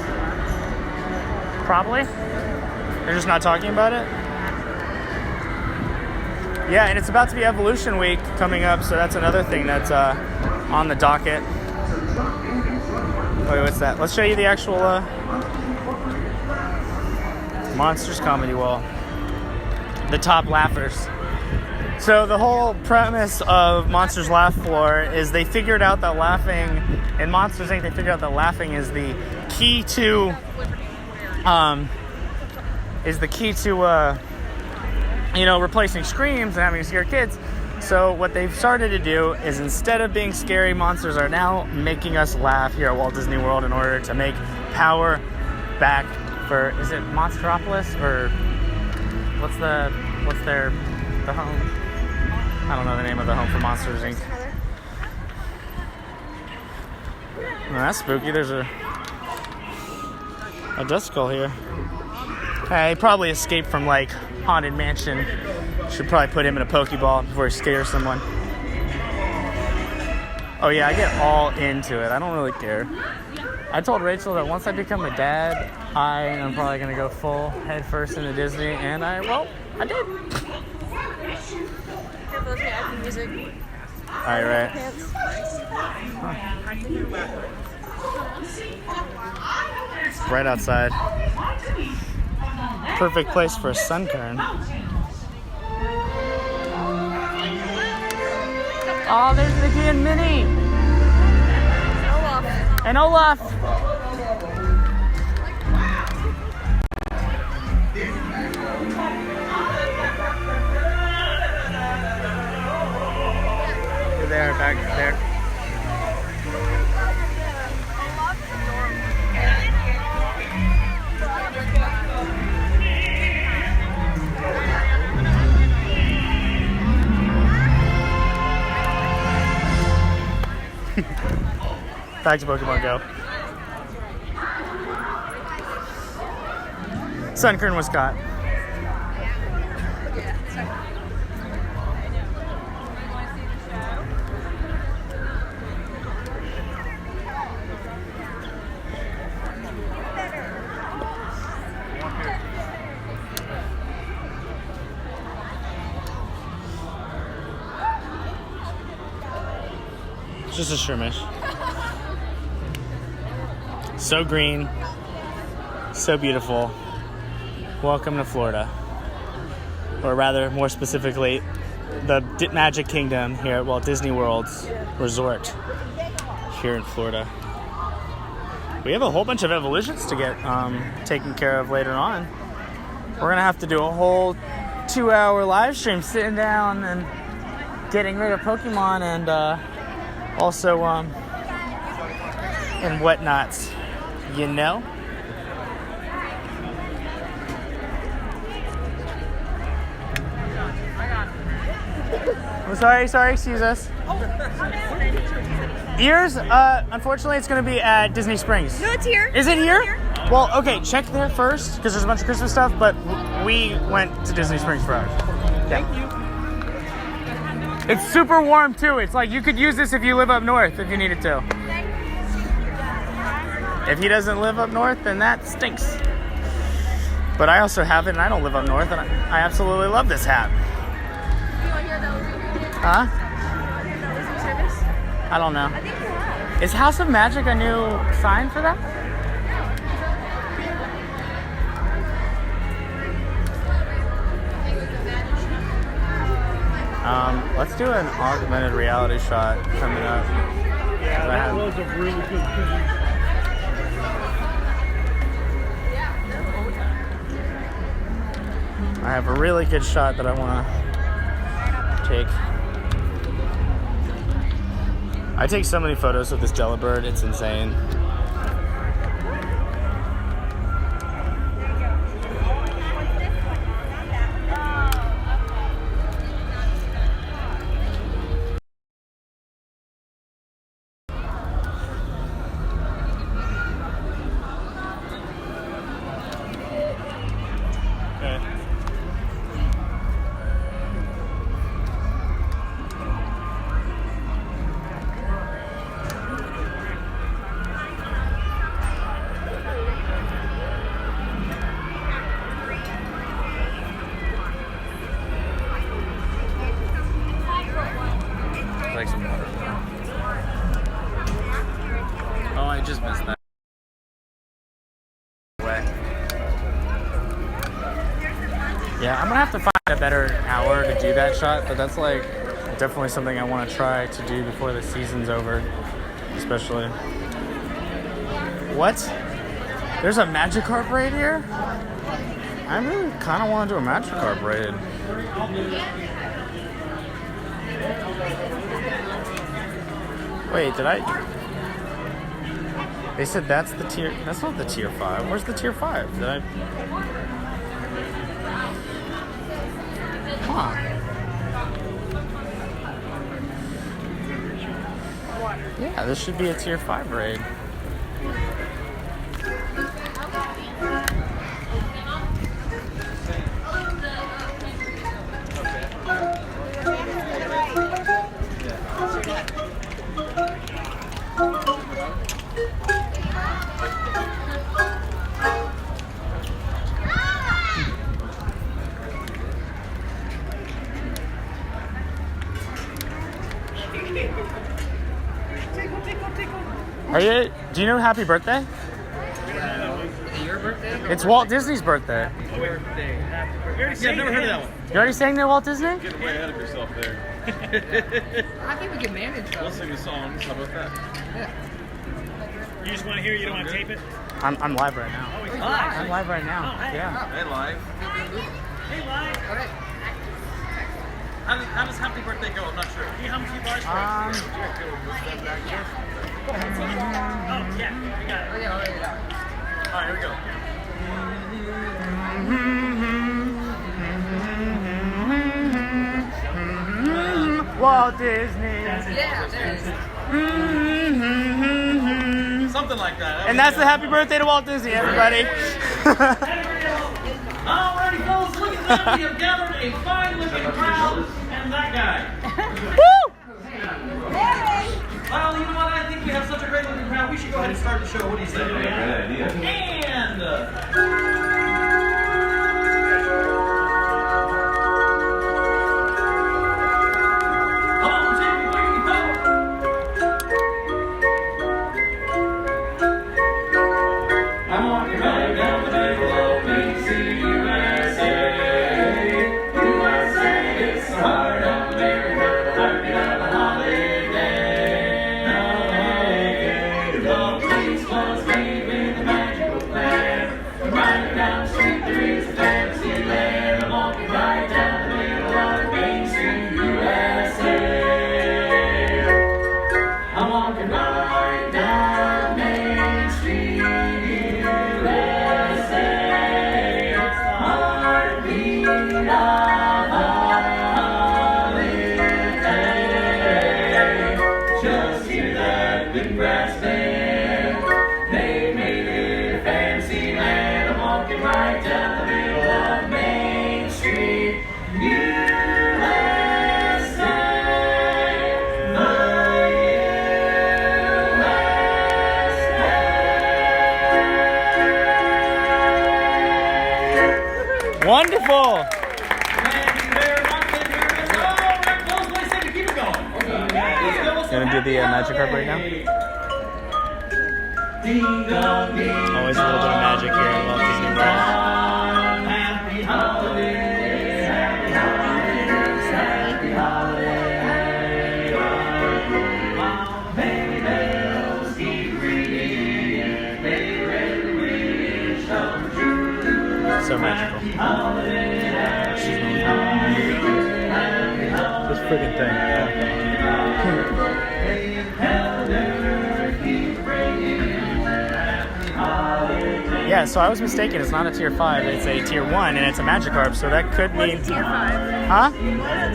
Probably. They're just not talking about it. Yeah, and it's about to be Evolution Week coming up, so that's another thing that's on the docket. Wait, what's that? Let's show you the actual Monsters Comedy Wall. The top laughers. So the whole premise of Monsters Laugh Floor is they figured out that laughing, in Monsters Inc., they figured out that laughing is the key to replacing screams and having to scare kids. So what they've started to do is, instead of being scary, monsters are now making us laugh here at Walt Disney World in order to make power back for, is it Monstropolis, or what's the home? I don't know the name of the home for Monsters Inc. Oh, that's spooky. There's a dust skull here. He probably escaped from like Haunted Mansion. Should probably put him in a Pokeball before he scares someone. Oh yeah, I get all into it. I don't really care. I told Rachel that once I become a dad, I am probably gonna go full head first into Disney, and I did. Careful with the acting music. Alright, right. It's right outside. Perfect place for a sunkern. Oh, there's Mickey and Minnie! And Olaf! There, back there. Back to Pokemon Go. Sunkern was caught. Just a skirmish. So green, so beautiful. Welcome to Florida. Or rather, more specifically, the Magic Kingdom here at Walt Disney World's resort here in Florida. We have a whole bunch of evolutions to get taken care of later on. We're gonna have to do a whole 2-hour live stream sitting down and getting rid of Pokemon and also and whatnots, you know? I'm sorry, excuse us. Ears, unfortunately, it's going to be at Disney Springs. No, it's here. Is it here? Well, okay, check there first, because there's a bunch of Christmas stuff, but we went to Disney Springs for ours. Yeah. Thank you. It's super warm, too. It's like you could use this if you live up north, if you needed to. If he doesn't live up north, then that stinks. But I also have it, and I don't live up north, and I absolutely love this hat. You want to hear that lizard? Huh? You want to hear that lizard service? I don't know. I think you have. Is House of Magic a new sign for that? Let's do an augmented reality shot coming up. Yeah, that was a really good thing. I have a really good shot that I want to take. I take so many photos with this Delibird, it's insane. Like some water. Oh, I just missed that. Yeah, I'm gonna have to find a better hour to do that shot, but that's like definitely something I want to try to do before the season's over, especially. What? There's a Magikarp raid here? I really kind of want to do a Magikarp raid. Wait, did I? They said that's the tier. That's not the tier 5. Where's the tier 5? Did I? Huh. Yeah, this should be a tier 5 raid. Are you? Do you know Happy Birthday? Your birthday? It's Walt Disney's birthday. Birthday. Yeah, I've never heard of that one. You already sang the Walt Disney? Getting way ahead of yourself there. I think we can manage We'll those. sing the songs. How about that? Yeah. You just want to hear, you don't want to tape it? I'm live right now. Oh, it's I'm live. live right now. Oh, hey. Yeah. Hey, live. Hey, live. All right. How does Happy Birthday go? I'm not sure. Can you hum a few bars for us? Oh, yeah, we got it. Oh, yeah, all right. All right, here we go. Walt Disney. Yeah, there it is. Something like that. And that's the happy birthday to Walt Disney, everybody. Alrighty, folks, look at that. We have gathered a fine-looking crowd and that guy. Woo! Well, you know what? I think we have such a great-looking crowd. We should go ahead and start the show. What do you say? Great idea. And... Come on, take me where you go. I want you right down the middle of USA. USA, it's the heart of America. Happy to have a holiday. The place was made with a magical plan. Right down Wonderful. Thank you very much. Thank you very much. Oh, right, close, play safe, keep it going. You gonna do the magic carp right now? Always a little bit of magic here at Walt Disney World. Happy holidays. Happy holidays. Happy holidays. May bells keep ringing. May red wings come true. So magical. Happy holidays. This friggin' thing. Yeah, so I was mistaken. It's not a tier 5, it's a tier 1, and it's a Magikarp, so that could mean... Tier 5. Huh?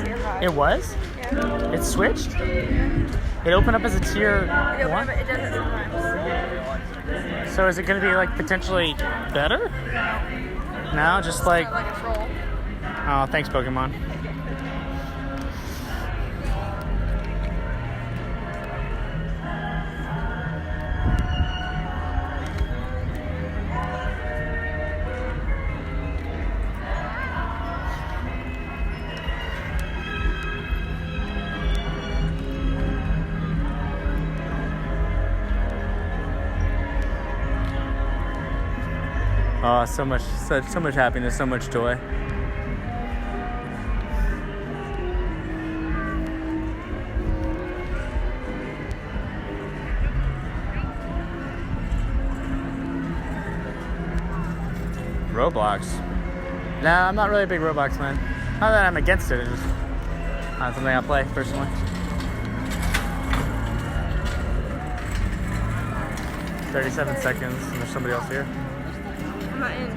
Tier 5. It was? Yeah. It switched? It opened up as a tier 1? It does it sometimes. So is it going to be, like, potentially better? No, just like... Like a troll. Oh, thanks, Pokemon. Oh, so much happiness, so much joy. Roblox. Nah, I'm not really a big Roblox man. Not that I'm against it, it's just not something I play personally. "37 seconds, and there's somebody else here." I'm not in.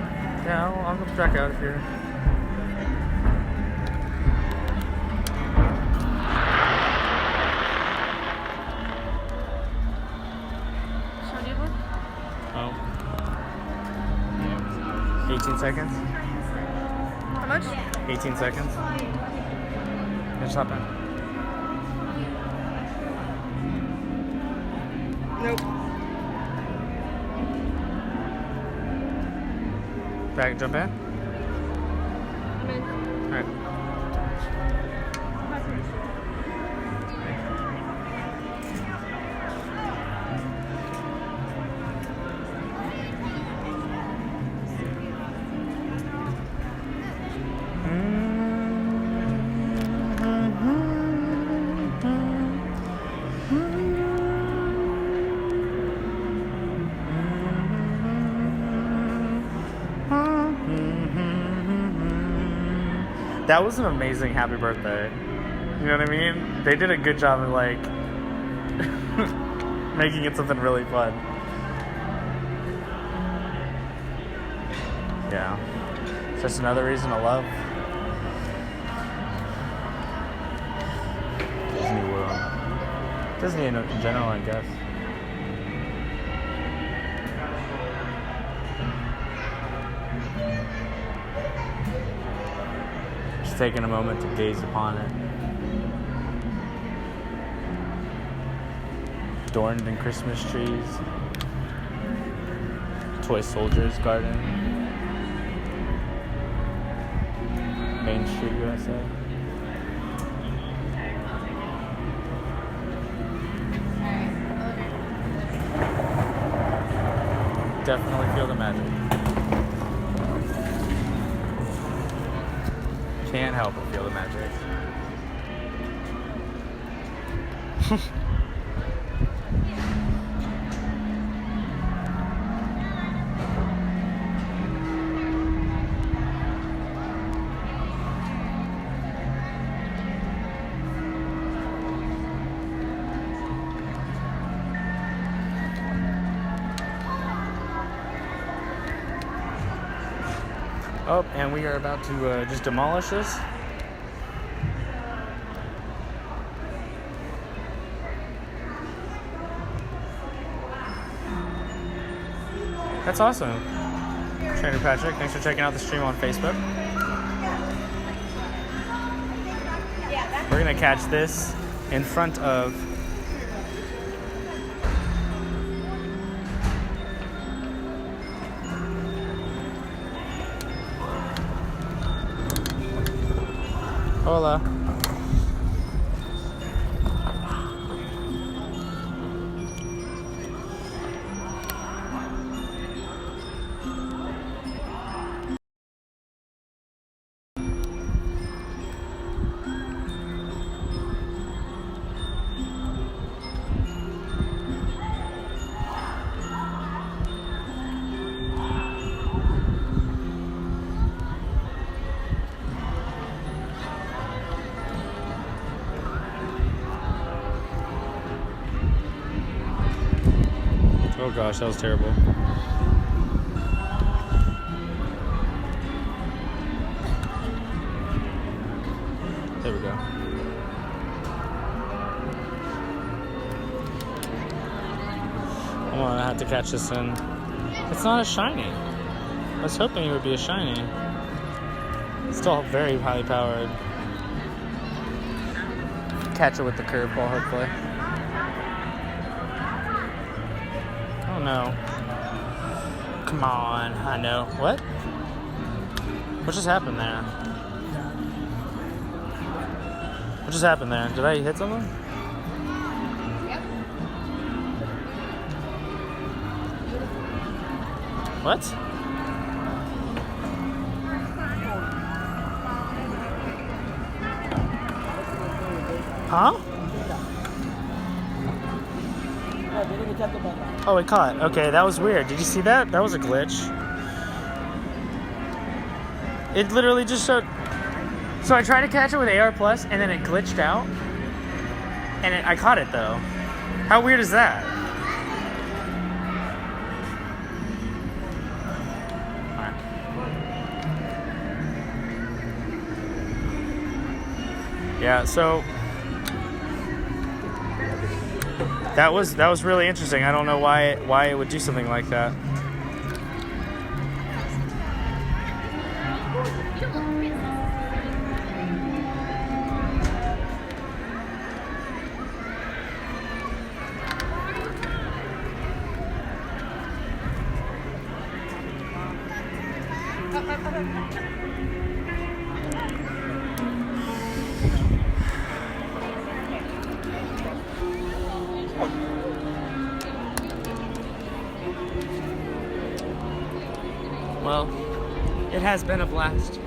Yeah, I'll go check out if you're... Oh. 18 seconds. How much? 18 seconds. Just hop in. Nope. Back, jump in. I'm in. Alright. That was an amazing happy birthday. You know what I mean? They did a good job of like making it something really fun. Yeah. It's just another reason to love Disney World. Disney in general, I guess. Taking a moment to gaze upon it. Adorned in Christmas trees. Toy Soldiers Garden. Main Street, USA. Definitely feel the magic. Can't help but feel the magic. Oh, and we are about to just demolish this. That's awesome. Trainer Patrick, thanks for checking out the stream on Facebook. We're gonna catch this in front of Hola. Oh gosh, that was terrible. There we go. Come on, I have to catch this in. It's not a shiny. I was hoping it would be a shiny. It's still very highly powered. Catch it with the curveball, hopefully. Oh no. Come on, I know. What? What just happened there? What just happened there? Did I hit something? What? Huh? Oh, it caught. Okay, that was weird. Did you see that? That was a glitch. It literally just showed... So I tried to catch it with AR Plus, and then it glitched out. And I caught it, though. How weird is that? Yeah, so... That was really interesting. I don't know why it would do something like that. Well, it has been a blast.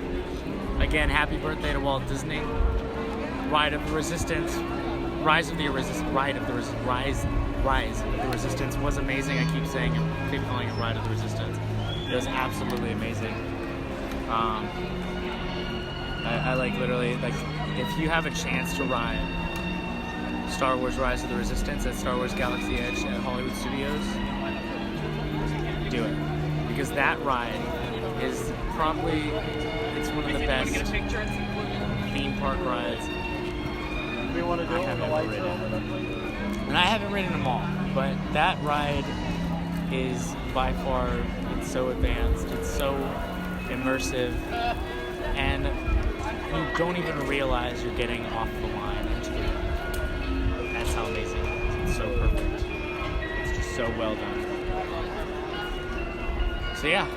Again, happy birthday to Walt Disney. Ride of the Resistance. Rise of the Resistance was amazing. I keep saying it, keep calling it Ride of the Resistance. It was absolutely amazing. I like literally, like, if you have a chance to ride Star Wars Rise of the Resistance at Star Wars Galaxy Edge at Hollywood Studios, do it. Because that ride is probably, it's one of the best theme park rides I have ever ridden. And I haven't ridden them all, but that ride is by far, it's so advanced, it's so immersive, and you don't even realize you're getting off the line into it. That's how amazing it is. It's so perfect. It's just so well done. So yeah,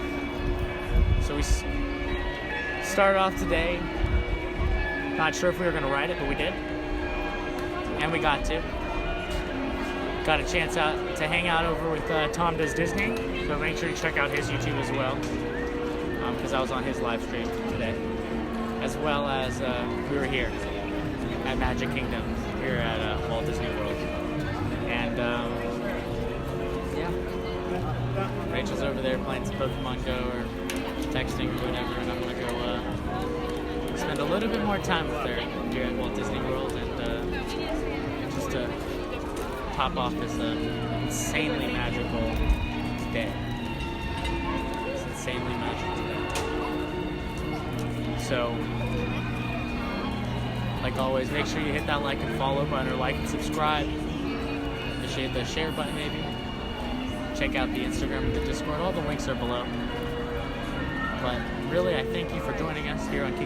so we started off today, not sure if we were going to ride it, but we did, and we got to. Got a chance out to hang out over with Tom Does Disney, so make sure you check out his YouTube as well, because I was on his live stream today, as well as we were here at Magic Kingdom, here at Walt Disney World, and yeah. Rachel's over there playing some Pokemon GO or texting or whatever, and I'm gonna go spend a little bit more time with her here at Walt Disney World and just to top off this insanely magical day. It's insanely magical day. So, like always, make sure you hit that like and follow button or like and subscribe. Appreciate the share button maybe. Check out the Instagram and the Discord. All the links are below. But really, I thank you for joining us here on King.